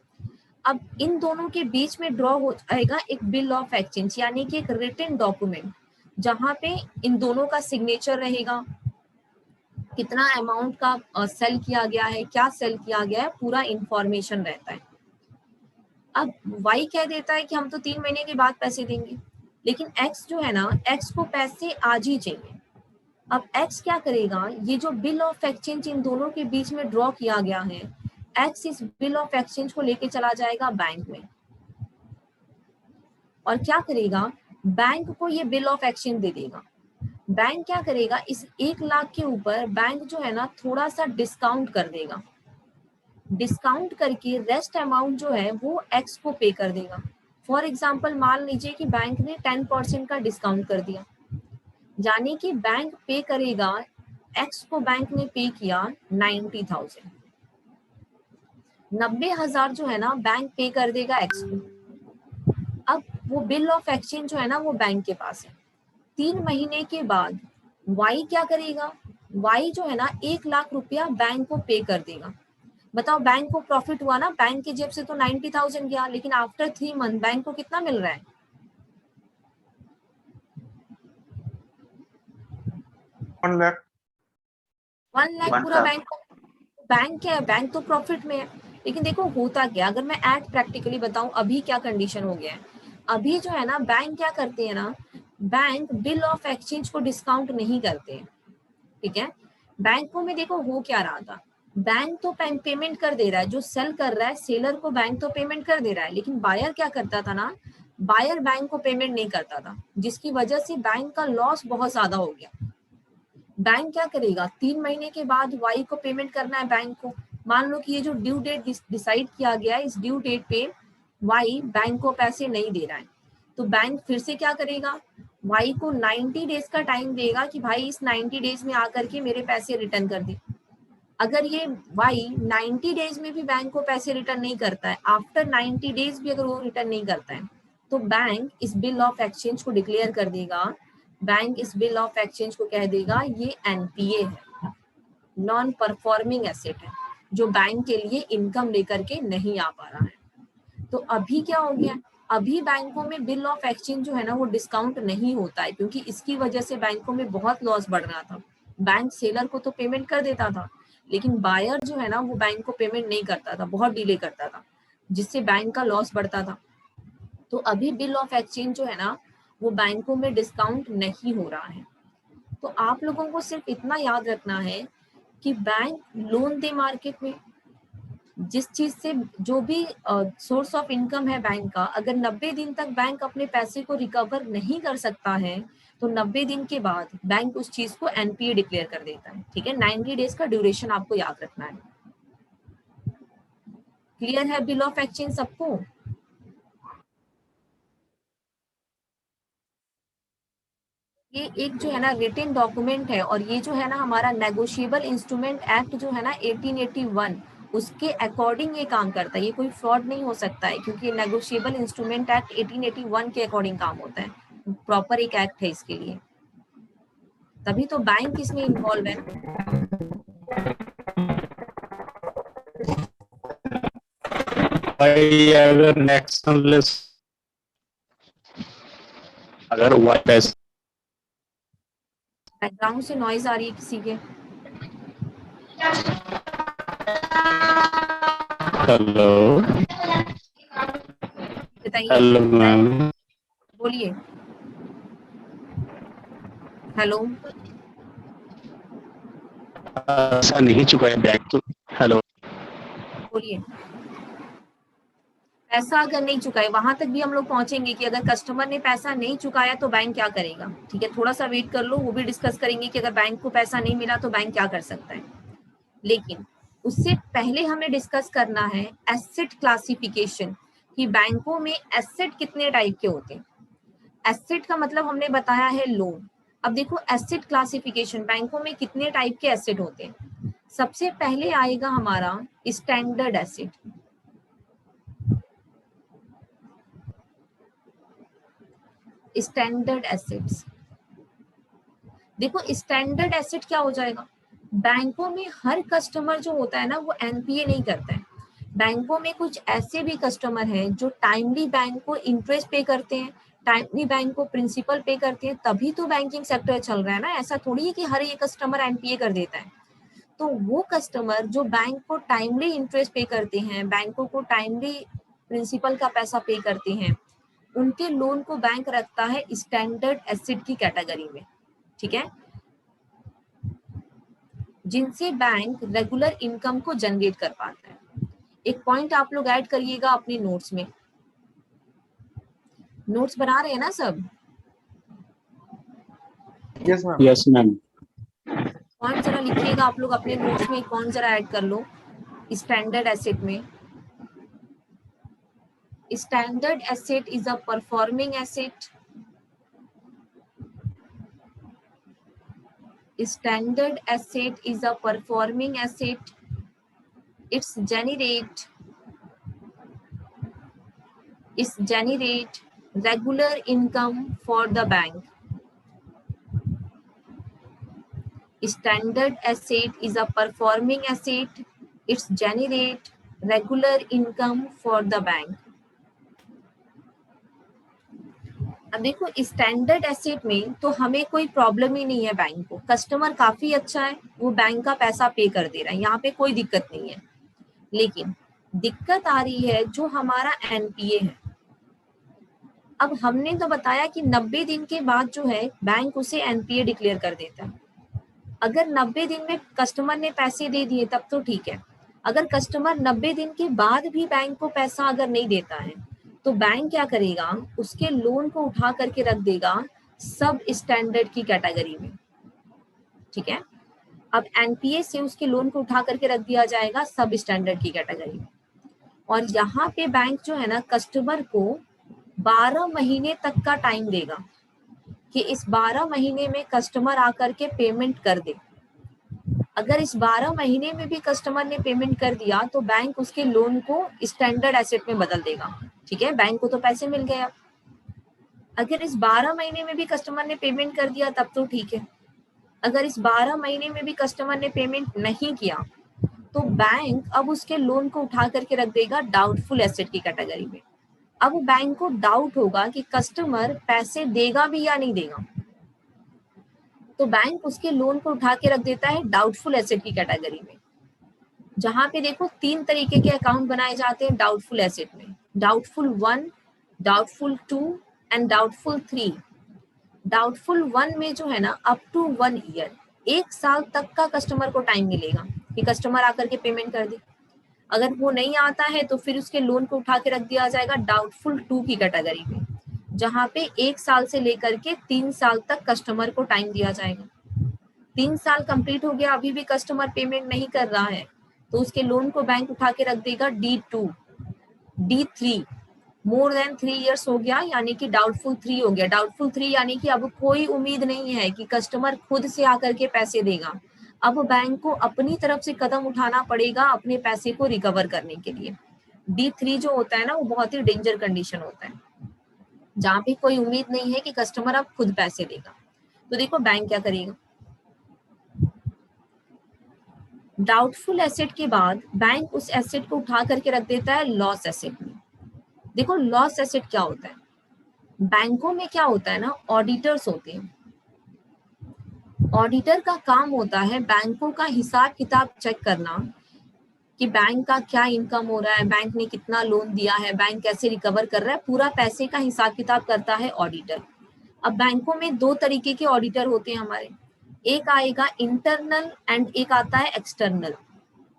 अब इन दोनों के बीच में ड्रॉ हो जाएगा एक बिल ऑफ एक्सचेंज, यानी कि एक रिटन डॉक्यूमेंट जहां पे इन दोनों का सिग्नेचर रहेगा, कितना अमाउंट का सेल किया गया है, क्या सेल किया गया है, पूरा इंफॉर्मेशन रहता है। अब वाई कह देता है कि हम तो 3 महीने के बाद पैसे देंगे, लेकिन एक्स जो है ना, एक्स को पैसे आज ही चाहिए। अब एक्स क्या करेगा, ये जो बिल ऑफ एक्सचेंज इन दोनों के बीच में ड्रॉ किया गया है, एक्स इस बिल ऑफ एक्सचेंज को लेके चला जाएगा बैंक में और क्या करेगा, बैंक को ये बिल ऑफ एक्सचेंज दे देगा। बैंक क्या करेगा, इस 1 लाख के ऊपर बैंक जो है ना थोड़ा सा डिस्काउंट कर देगा। डिस्काउंट करके रेस्ट अमाउंट जो है वो एक्स को पे कर देगा। फॉर एग्जाम्पल मान लीजिए कि बैंक ने 10% का डिस्काउंट कर दिया, यानी कि बैंक पे करेगा, एक्स को बैंक ने पे किया 90,000, 90,000 जो है ना बैंक पे कर देगा एक्स को। अब वो बिल ऑफ एक्सचेंज जो है ना वो बैंक के पास है। 3 महीने के बाद वाई क्या करेगा, वाई जो है ना 1 लाख रुपया बैंक को पे कर देगा। बताओ बैंक को प्रॉफिट हुआ ना, बैंक की जेब से तो 90,000 गया, लेकिन आफ्टर 3 मंथ बैंक को कितना मिल रहा है? 1 लाख। 1 लाख पूरा बैंक क्या है, बैंक तो प्रॉफिट में है। लेकिन देखो होता क्या, अगर मैं एट प्रैक्टिकली बताऊं अभी क्या कंडीशन हो गया है, अभी जो है ना बैंक क्या करते हैं ना, बैंक बिल ऑफ एक्सचेंज को डिस्काउंट नहीं करते हैं। ठीक है, बैंकों में देखो हो क्या रहा था, बैंक तो पेमेंट कर दे रहा है, जो सेल कर रहा है सेलर को बैंक तो पेमेंट कर दे रहा है, लेकिन बायर क्या करता था ना, बायर बैंक को पेमेंट नहीं करता था, जिसकी वजह से बैंक का लॉस बहुत ज्यादा हो गया। बैंक क्या करेगा, 3 महीने के बाद वाई को पेमेंट करना है बैंक को। मान लो कि ये जो ड्यू डेट डिसाइड किया गया है, इस ड्यू डेट पे वाई बैंक को पैसे नहीं दे रहा है, तो बैंक फिर से क्या करेगा, वाई को 90 डेज का टाइम देगा कि भाई इस 90 डेज में आकर के मेरे पैसे रिटर्न कर दे। अगर ये वाई 90 डेज में भी बैंक को पैसे रिटर्न नहीं करता है, आफ्टर 90 डेज भी अगर वो रिटर्न नहीं करता है, तो बैंक इस बिल ऑफ एक्सचेंज को डिक्लेयर कर देगा। बैंक इस बिल ऑफ एक्सचेंज को कह देगा ये एनपीए है, नॉन परफॉर्मिंग एसेट है, जो बैंक के लिए इनकम लेकर के नहीं आ पा रहा है। तो अभी क्या हो गया, अभी बैंकों में बिल ऑफ एक्सचेंज जो है ना वो डिस्काउंट नहीं होता है, क्योंकि इसकी वजह से बैंकों में बहुत लॉस बढ़ रहा था। बैंक सेलर को तो पेमेंट कर देता था, लेकिन बायर जो है ना वो बैंक को पेमेंट नहीं करता था, बहुत डिले करता था, जिससे बैंक का लॉस बढ़ता था। तो अभी बिल ऑफ एक्सचेंज जो है ना वो बैंकों में डिस्काउंट नहीं हो रहा है। तो आप लोगों को सिर्फ इतना याद रखना है कि बैंक लोन दे मार्केट में, जिस चीज से जो भी सोर्स ऑफ इनकम है बैंक का, अगर 90 दिन तक बैंक अपने पैसे को रिकवर नहीं कर सकता है तो 90 दिन के बाद बैंक उस चीज को एनपीए डिक्लेयर कर देता है। ठीक है, 90 डेज का ड्यूरेशन आपको याद रखना है। क्लियर है बिल ऑफ एक्सचेंज सबको? ये एक जो है ना रिटन डॉक्यूमेंट है, और ये जो है ना हमारा नेगोशिएबल इंस्ट्रूमेंट एक्ट जो है ना 1881 उसके अकॉर्डिंग ये काम करता है। ये कोई फ्रॉड नहीं हो सकता है, क्योंकि नेगोशिएबल इंस्ट्रूमेंट एक्ट 1881 के अकॉर्डिंग काम होता है, प्रॉपर एक एक्ट है इसके लिए, तभी तो बैंक इसमें इन्वॉल्व है। अगर नेक्स्ट अगर वाई बैकग्राउंड से नॉइज आ रही है किसी के? हेलो बताइए, हेलो मैम, बोलिए। हेलो, ऐसा नहीं चुका है बैंक तो। हेलो, बोलिए। पैसा अगर नहीं चुकाए, वहां तक भी हम लोग पहुंचेंगे कि अगर कस्टमर ने पैसा नहीं चुकाया तो बैंक क्या करेगा। ठीक है, थोड़ा सा वेट कर लो, वो भी डिस्कस करेंगे कि अगर बैंक को पैसा नहीं मिला तो बैंक क्या कर सकता है। लेकिन उससे पहले हमें डिस्कस करना है एसेट क्लासिफिकेशन, कि बैंकों में एसेट कितने टाइप के होते हैं। एसेट का मतलब हमने बताया है लोन। अब देखो एसेट क्लासिफिकेशन, बैंकों में कितने टाइप के एसेट होते हैं। सबसे पहले आएगा हमारा स्टैंडर्ड एसेट। स्टैंडर्ड एसेट्स, देखो स्टैंडर्ड एसेट क्या हो जाएगा, बैंकों में हर कस्टमर जो होता है ना वो एनपीए नहीं करता है। बैंकों में कुछ ऐसे भी कस्टमर हैं जो टाइमली बैंक को इंटरेस्ट पे करते हैं, टाइमली बैंक को प्रिंसिपल पे करते हैं, तभी तो बैंकिंग सेक्टर चल रहा है ना। ऐसा थोड़ी है कि हर एक कस्टमर एनपीए कर देता है। तो वो कस्टमर जो बैंक को टाइमली इंटरेस्ट पे करते हैं, बैंकों को टाइमली प्रिंसिपल का पैसा पे करते हैं, उनके लोन को बैंक रखता है स्टैंडर्ड एसेट की कैटेगरी में। ठीक है, जिनसे बैंक रेगुलर इनकम को जनरेट कर पाता है। एक पॉइंट आप लोग ऐड करिएगा अपने नोट्स में। नोट्स बना रहे हैं ना सब? Yes ma'am. Yes ma'am. Point जरा लिखिएगा आप लोग अपने नोट्स में, एक पॉइंट जरा ऐड कर लो स्टैंडर्ड एसेट में। Standard asset is a performing asset. Standard asset is a performing asset. It's generate regular income for the bank. Standard asset is a performing asset. It's generate regular income for the bank. अब देखो standard asset में तो हमें कोई problem ही नहीं है, bank को customer काफी अच्छा है, वो बैंक का पैसा पे कर दे रहा है, यहाँ पे कोई दिक्कत नहीं है। लेकिन दिक्कत आ रही है जो हमारा एनपीए है। अब हमने तो बताया कि 90 दिन के बाद जो है बैंक उसे एनपीए डिक्लेयर कर देता है। अगर 90 दिन में कस्टमर ने पैसे दे दिए तब तो ठीक है। अगर कस्टमर 90 दिन के बाद भी बैंक को पैसा अगर नहीं देता है तो बैंक क्या करेगा, उसके लोन को उठा करके रख देगा सब स्टैंडर्ड की कैटेगरी में। ठीक है, अब एनपीए से उसके लोन को उठा करके रख दिया जाएगा सब स्टैंडर्ड की कैटेगरी में। और यहाँ पे बैंक जो है ना कस्टमर को 12 महीने तक का टाइम देगा कि इस 12 महीने में कस्टमर आकर के पेमेंट कर दे। अगर इस 12 महीने में भी कस्टमर ने पेमेंट कर दिया तो बैंक उसके लोन को स्टैंडर्ड एसेट में बदल देगा। ठीक है, बैंक को तो पैसे मिल गए। अगर इस 12 महीने में भी कस्टमर ने पेमेंट कर दिया तब तो ठीक है। अगर इस 12 महीने में भी कस्टमर ने पेमेंट नहीं किया तो बैंक अब उसके लोन को उठा करके रख देगा डाउटफुल एसेट की कैटेगरी में। अब बैंक को डाउट होगा कि कस्टमर पैसे देगा भी या नहीं देगा, तो बैंक उसके लोन को उठा के रख देता है डाउटफुल एसेट की कैटेगरी में। जहां पे देखो 3 तरीके के अकाउंट बनाए जाते हैं डाउटफुल एसेट में, doubtful 1, doubtful 2 and doubtful 3। Doubtful 1 में जो है ना अप टू 1 ईयर, 1 साल तक का कस्टमर को टाइम मिलेगा कि कस्टमर आकर के पेमेंट कर दे। अगर वो नहीं आता है तो फिर उसके लोन को उठा के रख दिया जाएगा डाउटफुल 2 की कैटेगरी में, जहां पे 1 साल से लेकर के 3 साल तक कस्टमर को टाइम दिया जाएगा। 3 साल कंप्लीट हो गया, अभी भी कस्टमर पेमेंट नहीं कर रहा है, तो उसके लोन को बैंक उठा के रख देगा D2, D3। More than 3 years हो गया यानी कि डाउटफुल 3 हो गया। डाउटफुल 3 यानी कि अब कोई उम्मीद नहीं है कि कस्टमर खुद से आकर के पैसे देगा। अब बैंक को अपनी तरफ से कदम उठाना पड़ेगा अपने पैसे को रिकवर करने के लिए। D3 जो होता है ना वो बहुत ही डेंजर कंडीशन होता है, जहाँ पे कोई उम्मीद नहीं है कि कस्टमर अब खुद पैसे देगा। तो देखो बैंक क्या करेगा, डाउटफुल एसेट के बाद बैंक उस एसेट को उठा करके रख देता है लॉस एसेट में। देखो लॉस एसेट क्या होता है, बैंकों में क्या होता है ना, ऑडिटर्स होते हैं। ऑडिटर का काम होता है बैंकों का हिसाब किताब चेक करना कि बैंक का क्या इनकम हो रहा है, बैंक ने कितना लोन दिया है, बैंक कैसे रिकवर कर रहा है, पूरा पैसे का हिसाब किताब करता है ऑडिटर। अब बैंकों में 2 तरीके के ऑडिटर होते हैं हमारे, एक आएगा इंटरनल एंड एक आता है एक्सटर्नल।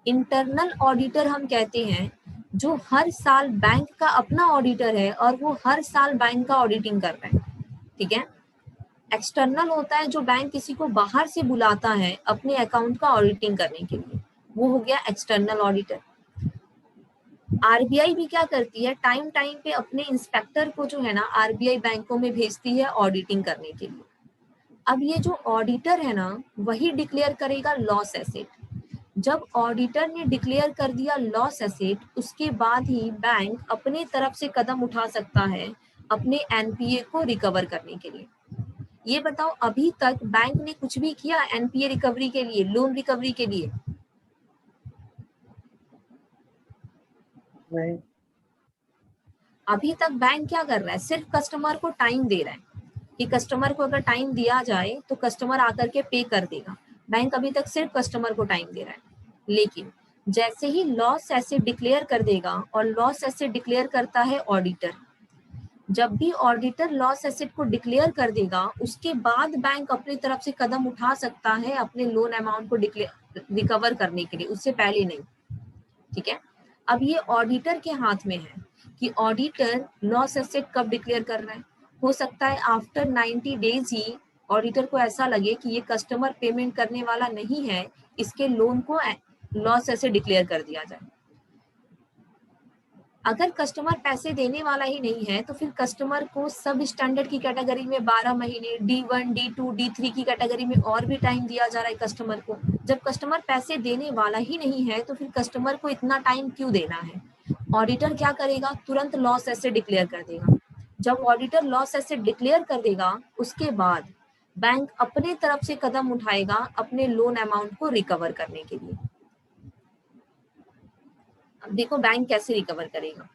इंटरनल ऑडिटर हम कहते हैं जो हर साल बैंक का अपना ऑडिटर है और वो हर साल बैंक का ऑडिटिंग कर रहा है। ठीक है, एक्सटर्नल होता है जो बैंक किसी को बाहर से बुलाता है अपने अकाउंट का ऑडिटिंग करने के लिए, वो हो गया एक्सटर्नल ऑडिटर। आरबीआई भी क्या करती है, टाइम टाइम पे अपने इंस्पेक्टर को जो है ना आरबीआई बैंकों में भेजती है ऑडिटिंग करने के लिए। अब ये जो ऑडिटर है ना वही डिक्लेयर करेगा लॉस एसेट। जब ऑडिटर ने डिक्लेयर कर दिया लॉस एसेट, उसके बाद ही बैंक अपने तरफ से कदम उठा सकता है अपने एनपीए को रिकवर करने के लिए। ये बताओ अभी तक बैंक ने कुछ भी किया एनपीए रिकवरी के लिए, लोन रिकवरी के लिए? नहीं। अभी तक बैंक क्या कर रहा है, सिर्फ कस्टमर को टाइम दे रहा है कि कस्टमर को अगर टाइम दिया जाए तो कस्टमर आकर के पे कर देगा। बैंक अभी तक सिर्फ कस्टमर को टाइम दे रहा है, लेकिन जैसे ही लॉस एसेट डिक्लेयर कर देगा, और लॉस एसेट डिक्लेयर करता है ऑडिटर, जब भी ऑडिटर लॉस एसेट को डिक्लेयर कर देगा उसके बाद बैंक अपनी तरफ से कदम उठा सकता है अपने लोन अमाउंट को रिकवर करने के लिए, उससे पहले नहीं। ठीक है, अब ये ऑडिटर के हाथ में है कि ऑडिटर लॉस एसेट कब डिक्लेयर कर रहा है। हो सकता है आफ्टर 90 डेज ही ऑडिटर को ऐसा लगे कि ये कस्टमर पेमेंट करने वाला नहीं है, इसके लोन को लॉस एसेट डिक्लेयर कर दिया जाए। अगर कस्टमर पैसे देने वाला ही नहीं है तो फिर कस्टमर को सब स्टैंडर्ड की कैटेगरी में 12 महीने, D1, D2, D3 की कैटेगरी में और भी टाइम दिया जा रहा है कस्टमर को। जब कस्टमर पैसे देने वाला ही नहीं है तो फिर कस्टमर को इतना टाइम क्यों देना है? ऑडिटर क्या करेगा, तुरंत लॉस एसेट डिक्लेयर कर देगा। जब ऑडिटर लॉस एसेट डिक्लेयर कर देगा उसके बाद बैंक अपने तरफ से कदम उठाएगा अपने लोन अमाउंट को रिकवर करने के लिए। अब देखो बैंक कैसे रिकवर करेगा।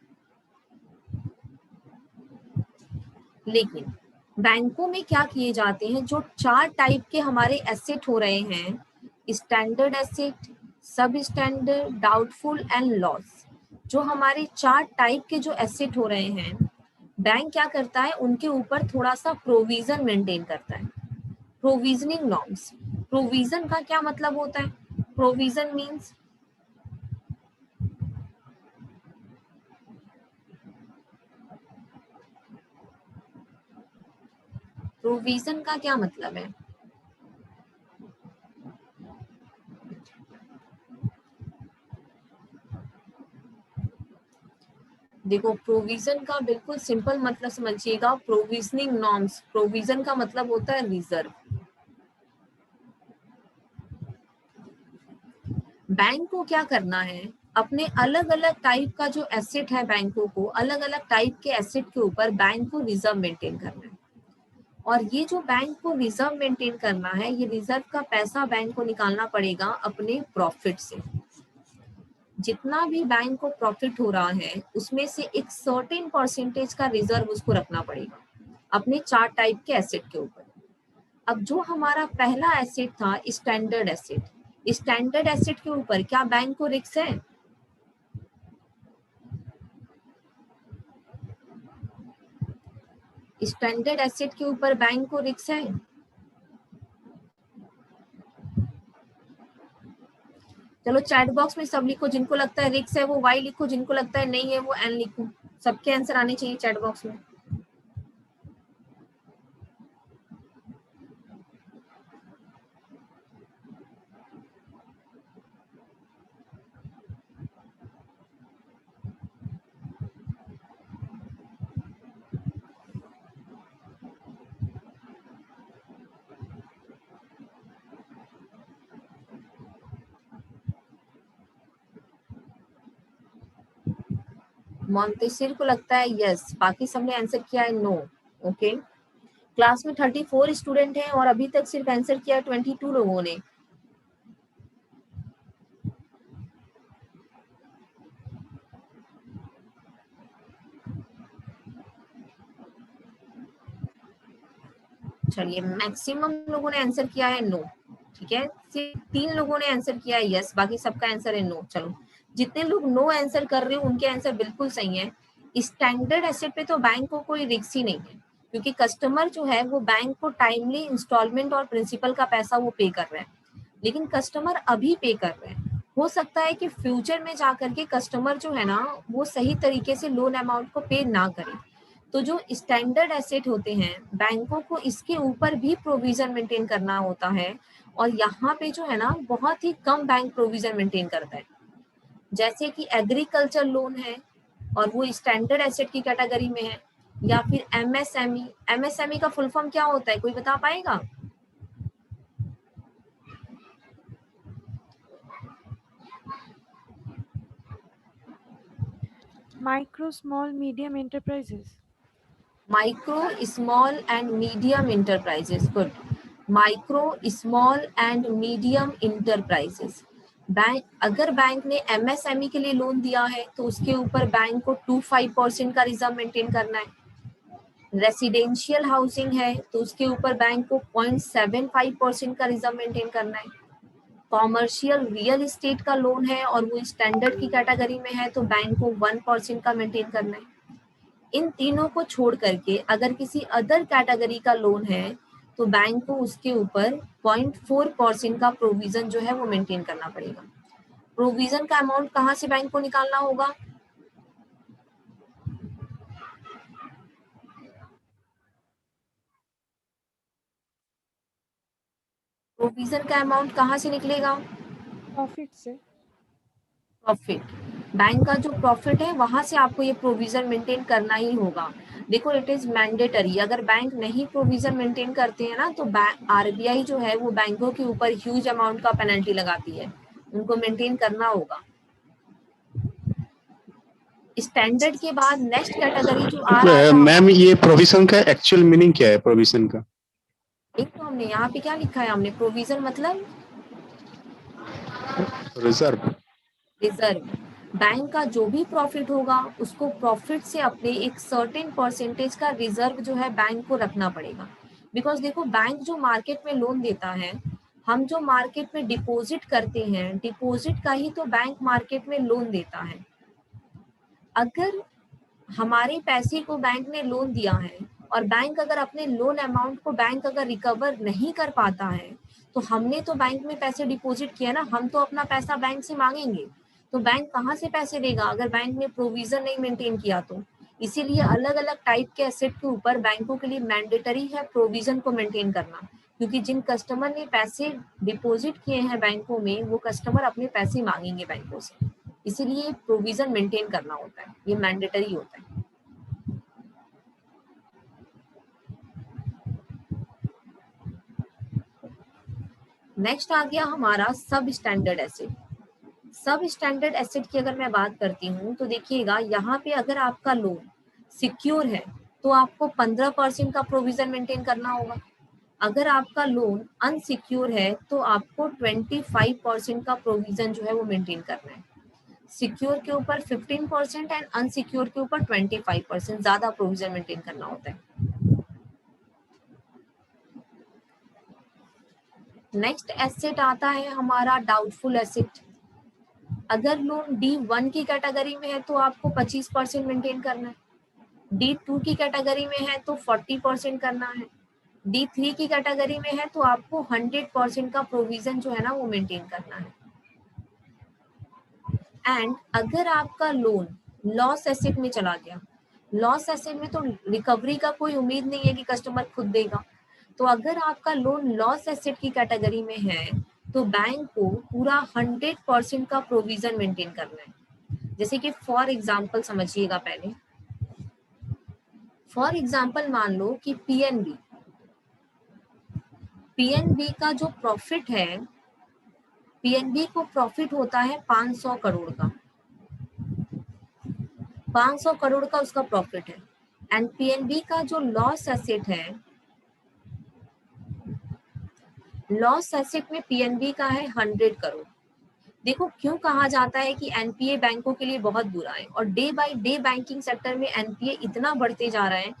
लेकिन बैंकों में क्या किए जाते हैं, जो 4 टाइप के हमारे एसेट हो रहे हैं, स्टैंडर्ड एसेट, सब स्टैंडर्ड, डाउटफुल एंड लॉस, जो हमारे 4 टाइप के जो एसेट हो रहे हैं, बैंक क्या करता है उनके ऊपर थोड़ा सा प्रोविजन मेंटेन करता है, प्रोविजनिंग नॉर्म्स। प्रोविजन का क्या मतलब होता है? प्रोविजन मीन्स प्रोविजन का क्या मतलब है? देखो प्रोविजन का बिल्कुल सिंपल मतलब समझिएगा, प्रोविजनिंग नॉर्म्स, प्रोविजन का मतलब होता है रिजर्व। बैंक को क्या करना है, अपने अलग अलग टाइप का जो एसेट है, बैंकों को अलग अलग टाइप के एसेट के ऊपर बैंक को रिजर्व मेंटेन करना है। और ये जो बैंक को रिजर्व मेंटेन करना है, ये रिजर्व का पैसा बैंक को निकालना पड़ेगा अपने प्रॉफिट से। जितना भी बैंक को प्रॉफिट हो रहा है उसमें से एक सर्टेन परसेंटेज का रिजर्व उसको रखना पड़ेगा अपने 4 टाइप के एसेट के ऊपर। अब जो हमारा पहला एसेट था स्टैंडर्ड एसेट, स्टैंडर्ड एसेट के ऊपर क्या बैंक को रिस्क है? स्टैंडर्ड एसेट के ऊपर बैंक को रिस्क है? चलो चैट बॉक्स में सब लिखो, जिनको लगता है रिस्क है वो वाई लिखो, जिनको लगता है नहीं है वो एन लिखो। सबके आंसर आने चाहिए चैट बॉक्स में। मोंटेसिर को लगता है यस, बाकी सबने आंसर किया है नो। ओके, क्लास में 34 स्टूडेंट हैं और अभी तक सिर्फ आंसर किया 22 लोगों ने। चलिए मैक्सिमम लोगों ने आंसर किया है नो, ठीक है। सिर्फ 3 लोगों ने आंसर किया है यस, बाकी सबका आंसर है नो। चलो जितने लोग नो आंसर कर रहे हो उनके आंसर बिल्कुल सही है। स्टैंडर्ड एसेट पे तो बैंक को कोई रिस्क ही नहीं है, क्योंकि कस्टमर जो है वो बैंक को टाइमली इंस्टॉलमेंट और प्रिंसिपल का पैसा वो पे कर रहे हैं, लेकिन कस्टमर अभी पे कर रहे हैं। हो सकता है कि फ्यूचर में जाकर के कस्टमर जो है ना वो सही तरीके से लोन अमाउंट को पे ना करे। तो जो स्टैंडर्ड एसेट होते हैं बैंकों को इसके ऊपर भी प्रोविजन मेंटेन करना होता है, और यहाँ पे जो है ना बहुत ही कम बैंक प्रोविजन मेंटेन करता है। जैसे कि एग्रीकल्चर लोन है और वो स्टैंडर्ड एसेट की कैटेगरी में है, या फिर एमएसएमई। एमएसएमई का फुल फॉर्म क्या होता है, कोई बता पाएगा? Micro, small, medium enterprises. Micro small and medium enterprises, good. Micro small and medium enterprises. Bank, अगर बैंक ने एमएसएमई के लिए लोन दिया है तो उसके ऊपर बैंक को 25% का रिजर्व मेंटेन करना है। रेसिडेंशियल हाउसिंग है तो उसके ऊपर बैंक को 0.75% का रिजर्व मेंटेन करना है। कॉमर्शियल रियल एस्टेट का लोन है और वो स्टैंडर्ड की कैटेगरी में है तो बैंक को 1% का मेंटेन करना है। इन तीनों को छोड़ करके अगर किसी अदर कैटेगरी का लोन है तो बैंक को उसके ऊपर 0.4% का प्रोविजन जो है वो मेंटेन करना पड़ेगा। प्रोविजन का अमाउंट कहाँ से बैंक को निकालना होगा? प्रोविजन का अमाउंट कहाँ से निकलेगा? Profit से। प्रॉफिट, बैंक का जो प्रॉफिट है वहां से आपको ये प्रोविजन मेंटेन करना ही होगा। देखो इट इज मैंडेटरी, अगर बैंक नहीं प्रोविजन मेंटेन करते हैं ना तो आरबीआई जो है वो बैंकों के ऊपर ह्यूज अमाउंट का पेनल्टी लगाती है, उनको मेंटेन करना होगा। स्टैंडर्ड के बाद नेक्स्ट कैटेगरी जो आ रहा है मैम ये प्रोविजन का एक्चुअल मीनिंग क्या है? प्रोविजन का एक तो हमने यहाँ पे क्या लिखा है, हमने प्रोविजन मतलब रिजर्व। रिजर्व। बैंक का जो भी प्रॉफिट होगा उसको प्रॉफिट से अपने एक सर्टेन परसेंटेज का रिजर्व जो है बैंक को रखना पड़ेगा। बिकॉज देखो बैंक जो मार्केट में लोन देता है, हम जो मार्केट में डिपॉजिट करते हैं, डिपॉजिट का ही तो बैंक मार्केट में लोन देता है। अगर हमारे पैसे को बैंक ने लोन दिया है और बैंक अगर अपने लोन अमाउंट को बैंक अगर रिकवर नहीं कर पाता है तो हमने तो बैंक में पैसे डिपॉजिट किया ना, हम तो अपना पैसा बैंक से मांगेंगे, तो बैंक कहाँ से पैसे देगा अगर बैंक ने प्रोविजन नहीं मेंटेन किया तो। इसीलिए अलग अलग टाइप के एसेट के ऊपर बैंकों के लिए मैंडेटरी है प्रोविजन को मेंटेन करना, क्योंकि जिन कस्टमर ने पैसे डिपॉजिट किए हैं बैंकों में वो कस्टमर अपने पैसे मांगेंगे बैंकों से। इसीलिए प्रोविजन मेंटेन करना होता है, ये मैंडेटरी होता है। नेक्स्ट आ गया हमारा सब स्टैंडर्ड एसेट। सब स्टैंडर्ड एसेट की अगर मैं बात करती हूँ तो देखिएगा यहाँ पे अगर आपका लोन सिक्योर है तो आपको 15% का प्रोविजन मेंटेन करना होगा। अगर आपका लोन अनसिक्योर है तो आपको 25% का प्रोविजन जो है वो मेंटेन करना है। सिक्योर के ऊपर 15% एंड अनसिक्योर के ऊपर 25% ज्यादा प्रोविजन मेंटेन करना होता है। नेक्स्ट एसेट आता है हमारा डाउटफुल एसेट। अगर लोन D1 की कैटेगरी में है तो आपको 25% मेंटेन करना है, D2 की कैटेगरी में है तो 40% करना है, D3 की कैटेगरी में है तो आपको 100% का प्रोविजन जो है ना वो मेंटेन करना है। एंड अगर आपका लोन लॉस एसेट में चला गया, लॉस एसेट में तो रिकवरी का कोई उम्मीद नहीं है कि कस्टमर खुद देगा, तो अगर आपका लोन लॉस एसेट की कैटेगरी में है तो बैंक को पूरा 100% का प्रोविजन मेंटेन करना है। जैसे कि फॉर एग्जांपल समझिएगा, पहले फॉर एग्जांपल मान लो कि पीएनबी का जो प्रॉफिट है, पीएनबी को प्रॉफिट होता है 500 करोड़ का, 500 करोड़ का उसका प्रॉफिट है। एंड पीएनबी का जो लॉस एसेट है, लॉस एसेट में पीएनबी का है 100 करोड़। देखो क्यों कहा जाता है कि एनपीए बैंकों के लिए बहुत बुरा है, और day by day banking sector में एनपीए इतना बढ़ते जा रहा है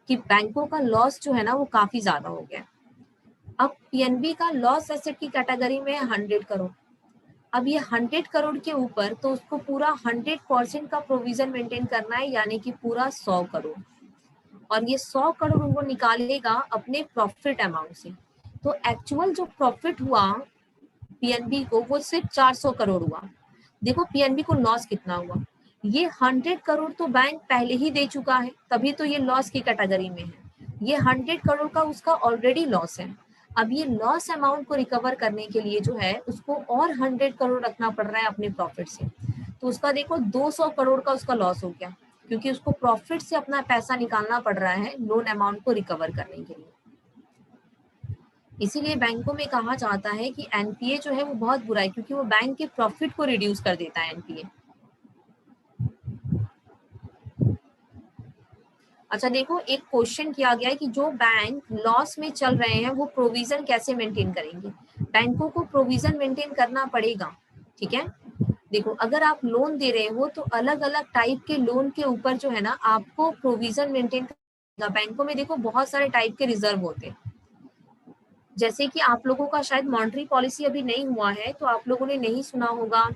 कि बैंकों का लॉस जो है ना वो काफी ज्यादा हो गया। अब पीएनबी का लॉस एसेट की कैटेगरी में है 100 करोड़। अब ये 100 करोड़ के ऊपर तो उसको पूरा 100% का प्रोविजन मेंटेन करना है, यानी कि पूरा 100 करोड़। और ये 100 करोड़ वो निकालेगा अपने प्रॉफिट अमाउंट से। तो एक्चुअल जो प्रॉफिट हुआ पीएनबी को वो सिर्फ 400 करोड़ हुआ। देखो पीएनबी को लॉस कितना हुआ, ये 100 करोड़ तो बैंक पहले ही दे चुका है, तभी तो ये लॉस की कैटेगरी में है। ये 100 करोड़ का उसका ऑलरेडी लॉस है। अब ये लॉस अमाउंट को रिकवर करने के लिए जो है उसको और 100 करोड़ रखना पड़ रहा है अपने प्रॉफिट से। तो उसका देखो 200 करोड़ का उसका लॉस हो गया, क्योंकि उसको प्रॉफिट से अपना पैसा निकालना पड़ रहा है लोन अमाउंट को रिकवर करने के लिए। इसीलिए बैंकों में कहा जाता है कि एनपीए जो है वो बहुत बुरा है, क्योंकि वो बैंक के प्रॉफिट को रिड्यूस कर देता है एनपीए। अच्छा देखो, एक क्वेश्चन किया गया है कि जो बैंक लॉस में चल रहे हैं वो प्रोविजन कैसे मेंटेन करेंगे। बैंकों को प्रोविजन मेंटेन करना पड़ेगा, ठीक है। देखो अगर आप लोन दे रहे हो तो अलग अलग टाइप के लोन के ऊपर जो है ना आपको प्रोविजन मेंटेन करना। बैंकों में देखो बहुत सारे टाइप के रिजर्व होते हैं, जैसे कि आप लोगों का शायद मॉनेटरी पॉलिसी अभी नहीं हुआ है तो आप लोगों ने नहीं सुना होगा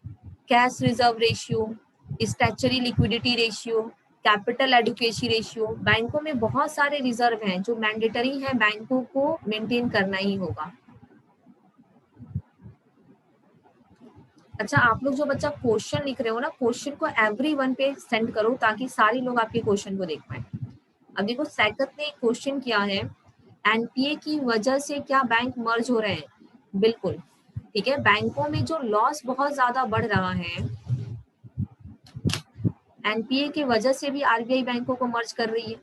cash reserve ratio, statutory liquidity ratio, capital adequacy ratio. बैंकों में बहुत सारे रिजर्व हैं जो मैंडेटरी है, बैंकों को मेंटेन करना ही होगा। अच्छा आप लोग जो बच्चा क्वेश्चन लिख रहे हो ना, क्वेश्चन को एवरीवन पे सेंड करो ताकि सारे लोग आपके क्वेश्चन को देख पाए। अब देखो सैकत ने एक क्वेश्चन किया है, एनपीए की वजह से क्या बैंक मर्ज हो रहे हैं। बिल्कुल ठीक है, बैंकों में जो लॉस बहुत ज्यादा बढ़ रहा है एनपीए की वजह से भी आरबीआई बैंकों को मर्ज कर रही है।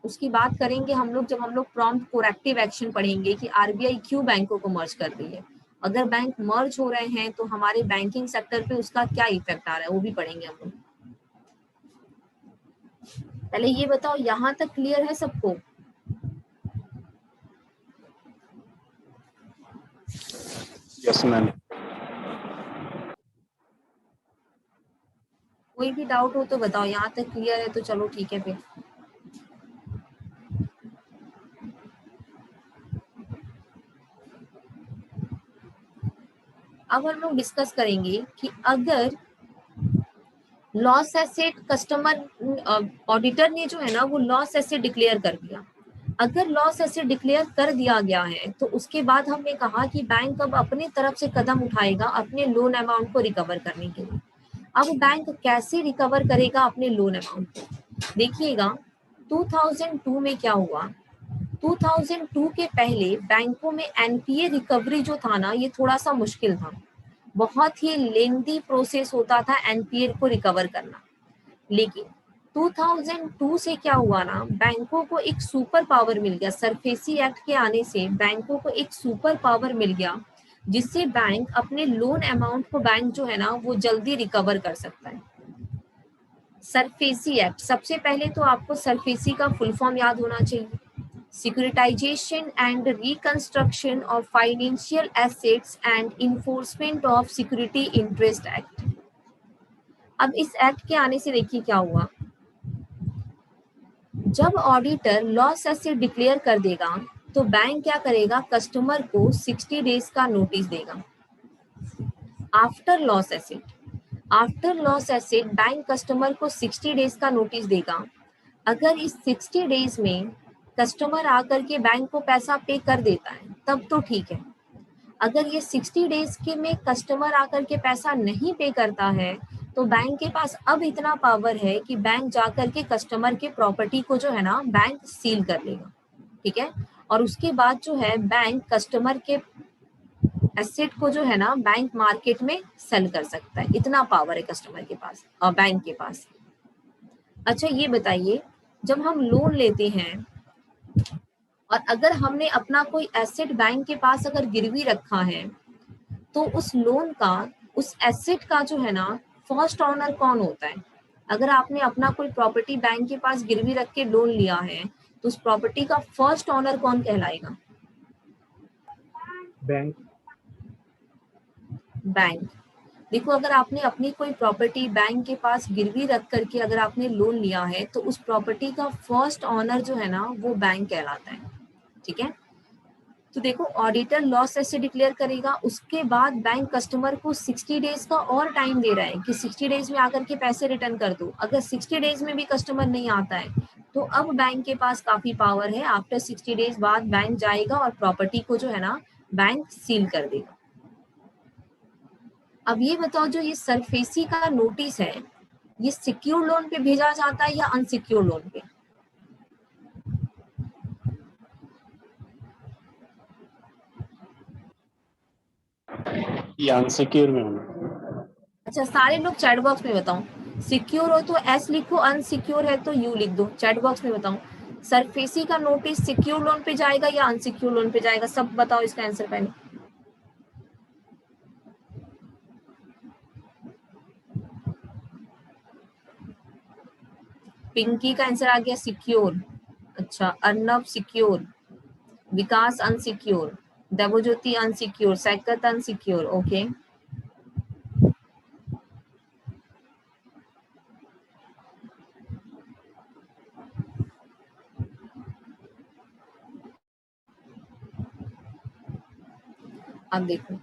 उसकी बात करेंगे हम लोग जब हम लोग प्रॉम्प्ट कोरेक्टिव एक्शन पढ़ेंगे कि आरबीआई क्यों बैंकों को मर्ज कर रही है। अगर बैंक मर्ज हो रहे हैं तो हमारे बैंकिंग सेक्टर पे उसका क्या इफेक्ट आ रहा है वो भी पढ़ेंगे हम लोग। पहले ये बताओ यहाँ तक क्लियर है सबको। Yes ma'am. कोई भी डाउट हो तो बताओ, यहाँ तक क्लियर है तो चलो ठीक है फिर। अब हम लोग डिस्कस करेंगे कि अगर लॉस एसेट कस्टमर ऑडिटर ने जो है ना वो लॉस एसेट डिक्लेयर कर दिया। अगर लॉस एसेट डिक्लेयर कर दिया गया है तो उसके बाद हमने कहा कि बैंक अब अपनी तरफ से कदम उठाएगा अपने लोन अमाउंट को रिकवर करने के लिए। अब बैंक कैसे रिकवर करेगा अपने लोन अमाउंट को, देखिएगा 2002 में क्या हुआ। 2002 के पहले बैंकों में एनपीए रिकवरी जो था ना ये थोड़ा सा मुश्किल था। बहुत ही लेंथी प्रोसेस होता था एनपीए को रिकवर करना। लेकिन 2002 से क्या हुआ ना, बैंकों को एक सुपर पावर मिल गया। सरफेसी एक्ट के आने से बैंकों को एक सुपर पावर मिल गया, जिससे बैंक अपने लोन अमाउंट को बैंक जो है ना वो जल्दी रिकवर कर सकता है। सरफेसी एक्ट, सबसे पहले तो आपको सरफेसी का फुल फॉर्म याद होना चाहिए, securitisation and reconstruction of financial assets and enforcement of security interest act. अब इस एक्ट के आने से देखिए क्या हुआ, जब ऑडिटर लॉस एसेट डिक्लेयर कर देगा तो बैंक क्या करेगा, कस्टमर को 60 डेज का नोटिस देगा। After loss asset bank customer को 60 डेज का नोटिस देगा। अगर इस 60 डेज में कस्टमर आकर के बैंक को पैसा पे कर देता है तब तो ठीक है। अगर ये 60 डेज के में कस्टमर आकर के पैसा नहीं पे करता है तो बैंक के पास अब इतना पावर है कि बैंक जाकर के कस्टमर के प्रॉपर्टी को जो है ना बैंक सील कर लेगा, ठीक है। और उसके बाद जो है बैंक कस्टमर के एसेट को जो है ना बैंक मार्केट में सेल कर सकता है। इतना पावर है कस्टमर के पास और बैंक के पास। अच्छा ये बताइए, जब हम लोन लेते हैं और अगर हमने अपना कोई एसेट बैंक के पास अगर गिरवी रखा है तो उस लोन का, उस एसेट का जो है ना फर्स्ट ऑनर कौन होता है? अगर आपने अपना कोई प्रॉपर्टी बैंक के पास गिरवी रख के लोन लिया है तो उस प्रॉपर्टी का फर्स्ट ऑनर कौन कहलाएगा? बैंक। बैंक। देखो, अगर आपने अपनी कोई प्रॉपर्टी बैंक के पास गिरवी रख करके अगर आपने लोन लिया है तो उस प्रॉपर्टी का फर्स्ट ऑनर जो है ना वो बैंक कहलाता है, ठीक है। तो देखो, ऑडिटर लॉस एसेट डिक्लेयर करेगा, उसके बाद बैंक कस्टमर को 60 डेज का और टाइम दे रहा है कि 60 डेज में आकर के पैसे रिटर्न कर दो। अगर 60 डेज में भी कस्टमर नहीं आता है तो अब बैंक के पास काफी पावर है। आफ्टर 60 डेज बाद बैंक जाएगा और प्रॉपर्टी को जो है ना बैंक सील कर देगा। अब ये बताओ, जो ये सरफेसी का नोटिस है ये सिक्योर लोन पे भेजा जाता है या अनसिक्योर लोन पे? ये अनसिक्योर में होना। अच्छा, सारे लोग चैट बॉक्स में बताओ, सिक्योर हो तो एस लिखो, अनसिक्योर है तो यू लिख दो। चैट बॉक्स में बताओ, सरफेसी का नोटिस सिक्योर लोन पे जाएगा या अनसिक्योर लोन पे जाएगा? सब बताओ इसका आंसर पहले। पिंकी का आंसर आ गया सिक्योर। अच्छा, अर्नब सिक्योर, विकास अनसिक्योर, देवज्योति अनसिक्योर, सैकत अनसिक्योर। ओके, अब देखो,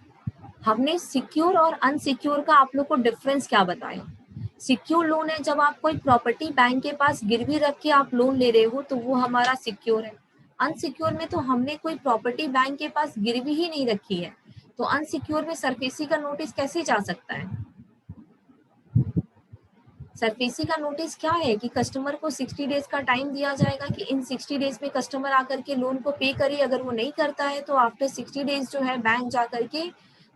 हमने सिक्योर और अनसिक्योर का आप लोग को डिफरेंस क्या बताया। सिक्योर लोन है जब आप कोई प्रॉपर्टी बैंक के पास गिरवी रख के आप लोन ले रहे हो तो वो हमारा सिक्योर है। अनसिक्योर में तो हमने कोई प्रॉपर्टी बैंक के पास गिरवी ही नहीं रखी है, तो अनसिक्योर में सरफेसी का नोटिस कैसे जा सकता है? सरफेसी का नोटिस क्या है कि कस्टमर को 60 डेज का टाइम दिया जाएगा कि इन 60 डेज में कस्टमर आकर के लोन को पे करे। अगर वो नहीं करता है तो आफ्टर 60 डेज जो है बैंक जाकर के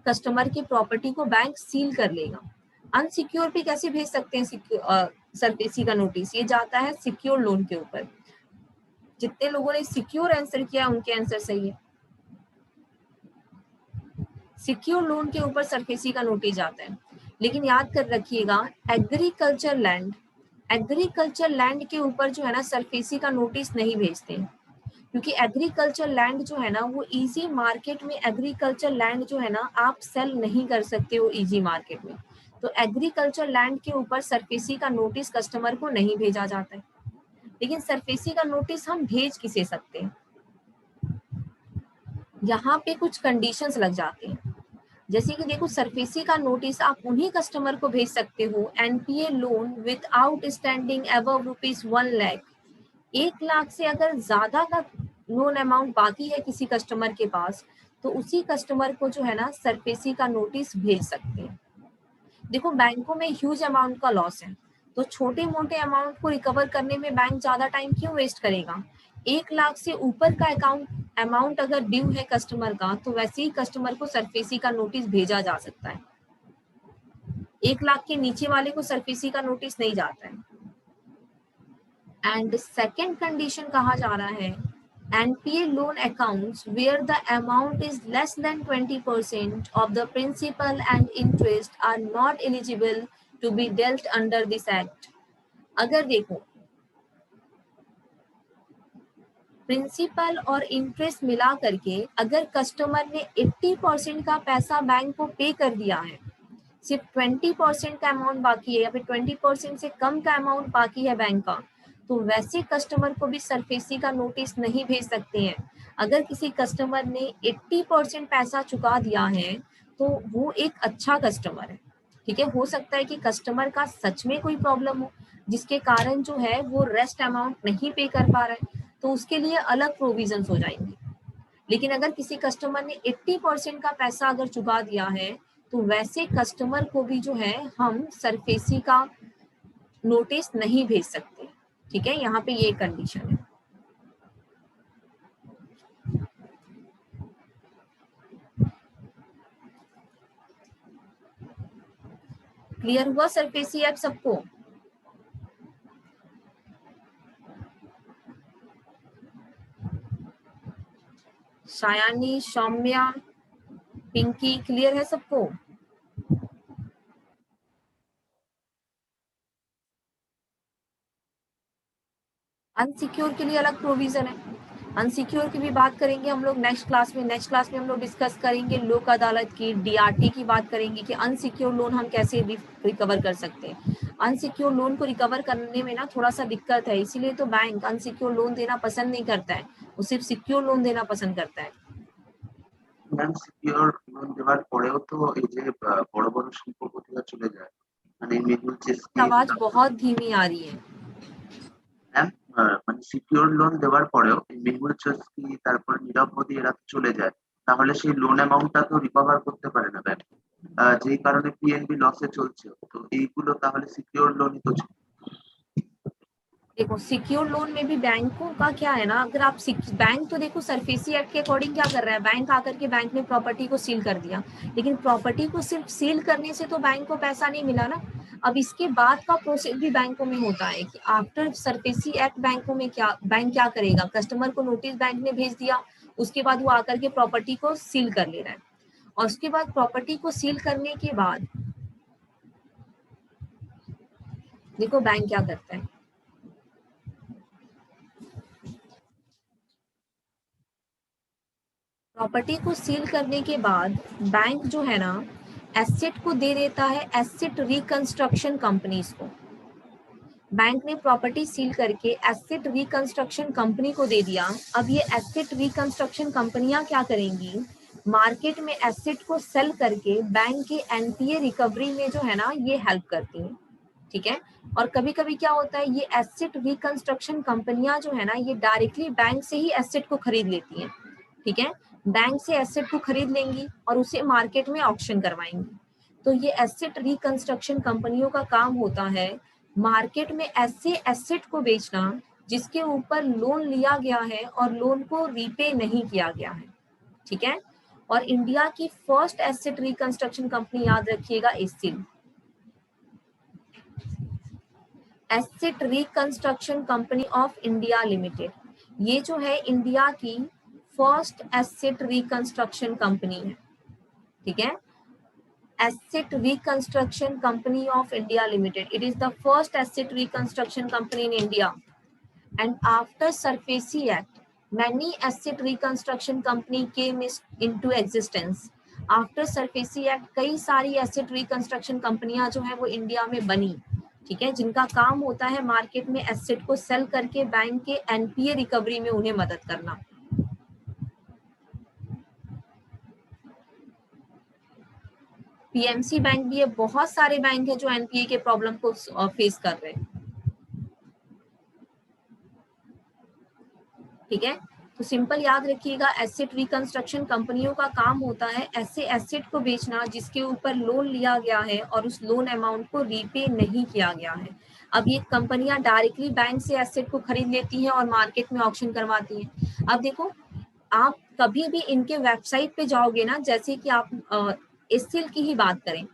कस्टमर की प्रॉपर्टी को बैंक सील कर लेगा। अनसिक्योर पे कैसे भेज सकते हैं सरफेसी का नोटिस? ये जाता है सिक्योर लोन के ऊपर। जितने लोगों ने सिक्योर आंसर किया उनके आंसर सही है। सिक्योर लोन के ऊपर सरफेसी का नोटिस जाता है। लेकिन याद कर रखिएगा, एग्रीकल्चर लैंड के ऊपर जो है ना सरफेसी का नोटिस नहीं भेजते, क्योंकि एग्रीकल्चर लैंड जो है ना वो इजी मार्केट में, एग्रीकल्चर लैंड जो है ना आप सेल नहीं कर सकते हो इजी मार्केट में। तो एग्रीकल्चर लैंड के ऊपर सरफेसी का नोटिस कस्टमर को नहीं भेजा जाता है। लेकिन सरफेसी का नोटिस हम भेज किसे सकते हैं? यहाँ पे कुछ कंडीशंस लग जाते हैं, जैसे कि देखो, सरफेसी का नोटिस आप उन्हीं कस्टमर को भेज सकते हो NPA loan with outstanding above ₹1 lakh. 1 lakh से अगर ज्यादा का लोन अमाउंट बाकी है किसी कस्टमर के पास तो उसी कस्टमर को जो है ना सरफेसी का नोटिस भेज सकते हैं। देखो, बैंकों में ह्यूज अमाउंट का लॉस है, तो छोटे मोटे अमाउंट को रिकवर करने में बैंक ज्यादा टाइम क्यों वेस्ट करेगा? 1 लाख से ऊपर का अमाउंट अगर ड्यू है कस्टमर का तो वैसे ही कस्टमर को सरफेसी का नोटिस भेजा जा सकता है। 1 लाख के नीचे वाले को सरफेसी का नोटिस नहीं जाता है। एंड सेकेंड कंडीशन कहा जा रहा है NPA loan accounts where the amount is less than 20% of the principal and interest are not eligible to be dealt under this act। अगर देखो प्रिंसिपल और इंटरेस्ट मिला करके अगर कस्टमर ने 80% का पैसा बैंक को पे कर दिया है, सिर्फ 20% का अमाउंट बाकी है या फिर 20% से कम का अमाउंट बाकी है बैंक का, तो वैसे कस्टमर को भी सरफेसी का नोटिस नहीं भेज सकते हैं। अगर किसी कस्टमर ने 80% पैसा चुका दिया है तो वो एक अच्छा कस्टमर है, ठीक है। हो सकता है कि कस्टमर का सच में कोई प्रॉब्लम हो जिसके कारण जो है वो रेस्ट अमाउंट नहीं पे कर पा रहा है, तो उसके लिए अलग प्रोविजंस हो जाएंगे। लेकिन अगर किसी कस्टमर ने 80% का पैसा अगर चुका दिया है तो वैसे कस्टमर को भी जो है हम सरफेसी का नोटिस नहीं भेज सकते, ठीक है। यहाँ पे ये कंडीशन है। क्लियर हुआ सरफेसी एक्ट सबको? शायानी, सौम्या, पिंकी, क्लियर है सबको? अनसिक्योर के लिए अलग प्रोविजन है, अनसिक्योर की भी बात करेंगे हम लोग नेक्स्ट क्लास में हम लोग डिस्कस करेंगे लोक अदालत की, DRT की बात करेंगे कि अनसिक्योर लोन हम कैसे रिकवर कर सकते हैं। अनसिक्योर लोन को रिकवर करने में ना थोड़ा सा दिक्कत है, इसीलिए तो बैंक अनसिक्योर लोन देना पसंद नहीं करता है, वो सिर्फ सिक्योर लोन देना पसंद करता है। मैम सिक्योर लोन দেওয়ার পরেও তো এই যে বড় বড় শিল্পপতিরা চলে যায়, মানে মেহুল চেসকি, आवाज बहुत धीमी आ रही है। ম্যাম মানে সিকিউর লোন দেওয়ার পরেও এই মেহুল চেসকি তারপর নীরব মোদি এরা চলে যায়, তাহলে সেই লোন অ্যামাউন্টটা তো রিকভার করতে পারে না ব্যাংক, যেই কারণে পিএনবি লসে চলছে। তো এইগুলো তাহলে সিকিউর লোনই তো ছিল। देखो सिक्योर लोन में भी बैंकों का क्या है ना, अगर आप बैंक तो देखो सरफेसी एक्ट के अकॉर्डिंग क्या कर रहा है, बैंक आकर के बैंक ने प्रॉपर्टी को सील कर दिया, लेकिन प्रॉपर्टी को सिर्फ सील करने से तो बैंक को पैसा नहीं मिला ना। अब इसके बाद का प्रोसेस भी बैंकों में होता है कि आफ्टर सरफेसी एक्ट बैंकों में बैंक क्या करेगा, कस्टमर को नोटिस बैंक ने भेज दिया, उसके बाद वो आकर के प्रॉपर्टी को सील कर ले रहा है, और उसके बाद प्रॉपर्टी को सील करने के बाद देखो बैंक क्या करता है, प्रॉपर्टी को सील करने के बाद बैंक जो है ना एसेट को दे देता है एसेट रिकंस्ट्रक्शन कंपनीज को। बैंक ने प्रॉपर्टी सील करके एसेट रिकंस्ट्रक्शन कंपनी को दे दिया। अब ये एसेट रिकंस्ट्रक्शन कंपनियां क्या करेंगी, मार्केट में एसेट को सेल करके बैंक के एनपीए रिकवरी में जो है ना ये हेल्प करती हैं, ठीक है। और कभी कभी क्या होता है, ये एसेट रिकंस्ट्रक्शन कंपनियां जो है ना ये डायरेक्टली बैंक से ही एसेट को खरीद लेती हैं, ठीक है। बैंक से एसेट को खरीद लेंगी और उसे मार्केट में ऑक्शन करवाएंगी। तो ये एसेट रिकंस्ट्रक्शन कंपनियों का काम होता है मार्केट में ऐसे एसेट को बेचना जिसके ऊपर लोन लिया गया है और लोन को रीपे नहीं किया गया है, ठीक है। और इंडिया की फर्स्ट एसेट रिकंस्ट्रक्शन कंपनी याद रखिएगा acyl, asset reconstruction company of India limited. ये जो है इंडिया की फर्स्ट एसेट रिकंस्ट्रक्शन कंपनी है, ठीक है। Asset reconstruction company of India limited, it is the first asset reconstruction company in India and after SARFAESI act many asset reconstruction company came into existence। After SARFAESI act कई सारी asset reconstruction कंपनियां जो है वो India में बनी, ठीक है, जिनका काम होता है मार्केट में एसेट को सेल करके बैंक के एनपीए रिकवरी में उन्हें मदद करना। पीएमसी बैंक भी है, बहुत सारे बैंक है जो एनपीए के प्रॉब्लम को फेस कर रहे हैं, ठीक है। तो सिंपल याद रखिएगा, एसेट रिकंस्ट्रक्शन कंपनियों का काम होता है ऐसे एसेट को बेचना जिसके ऊपर लोन लिया गया है और उस लोन अमाउंट को रीपे नहीं किया गया है। अब ये कंपनियां डायरेक्टली बैंक से एसेट को खरीद लेती हैं और मार्केट में ऑक्शन करवाती हैं। अब देखो आप कभी भी इनके वेबसाइट पे जाओगे ना, जैसे कि आप एसिल की ही बात करें,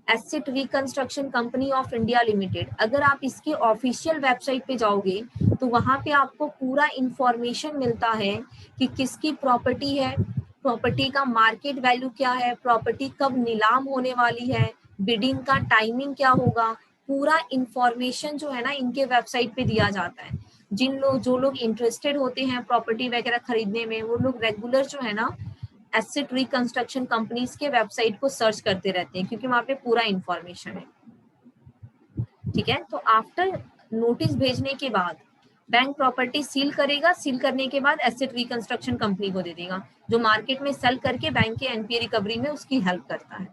asset reconstruction company of India limited. अगर आप इसके ऑफिशियल वेबसाइट पे जाओगे तो वहां पे आपको पूरा इंफॉर्मेशन मिलता है कि किसकी प्रॉपर्टी है, प्रॉपर्टी का मार्केट वैल्यू क्या है, प्रॉपर्टी कब नीलाम होने वाली है, बिडिंग का टाइमिंग क्या होगा, पूरा इंफॉर्मेशन जो है ना इनके वेबसाइट पे दिया जाता है। जो लोग इंटरेस्टेड होते हैं प्रॉपर्टी वगैरह खरीदने में, वो लोग रेगुलर जो है ना एसेट रिकंस्ट्रक्शन कंपनीज के वेबसाइट को सर्च करते रहते हैं, क्योंकि वहां पे पूरा इंफॉर्मेशन है। ठीक है, तो आफ्टर नोटिस भेजने के बाद बैंक प्रॉपर्टी सील करेगा, सील करने के बाद एसेट रिकंस्ट्रक्शन कंपनी को दे देगा, जो मार्केट में सेल करके बैंक के एनपीए रिकवरी में उसकी हेल्प करता है।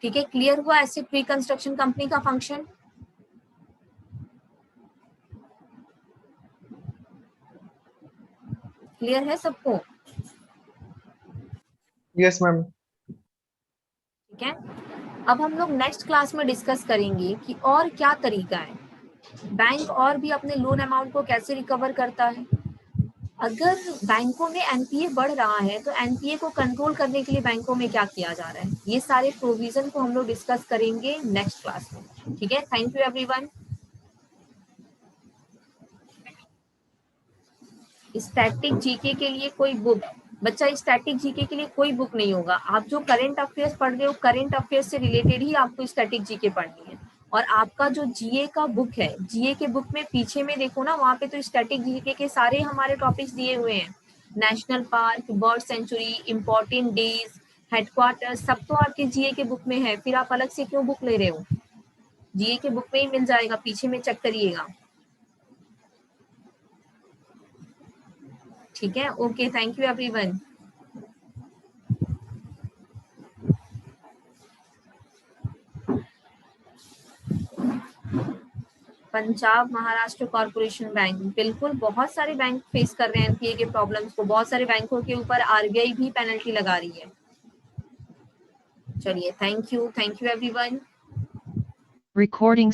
ठीक है, क्लियर हुआ एसेट रिकंस्ट्रक्शन कंपनी का फंक्शन? क्लियर है सबको? Yes ma'am. ठीक है, अब हम लोग नेक्स्ट क्लास में डिस्कस करेंगे कि और क्या तरीका है, बैंक और भी अपने लोन अमाउंट को कैसे रिकवर करता है। अगर बैंकों में एनपीए बढ़ रहा है तो एनपीए को कंट्रोल करने के लिए बैंकों में क्या किया जा रहा है, ये सारे प्रोविजन को हम लोग डिस्कस करेंगे नेक्स्ट क्लास में। ठीक है, thank you everyone. Static GK के लिए कोई बुक, बच्चा स्टैटिक जीके के लिए कोई बुक नहीं होगा। आप जो करंट अफेयर्स पढ़ रहे हो, करंट अफेयर्स से रिलेटेड ही आपको स्टैटिक जीके पढ़नी है। और आपका जो जीए का बुक है, जीए के बुक में पीछे में देखो ना, वहां पे तो स्टैटिक जीके के सारे हमारे टॉपिक्स दिए हुए हैं। National park, bird sanctuary, important days, headquarter, सब तो आपके जीए के बुक में है। फिर आप अलग से क्यों बुक ले रहे हो? जीए के बुक में ही मिल जाएगा, पीछे में चेक करिएगा। ठीक है, okay, thank you everyone. Punjab Maharashtra corporation bank, बिल्कुल बहुत सारे बैंक फेस कर रहे हैं एनपीए के प्रॉब्लम्स को। बहुत सारे बैंकों के ऊपर आरबीआई भी पेनल्टी लगा रही है। चलिए, थैंक यू एवरीवन। Recording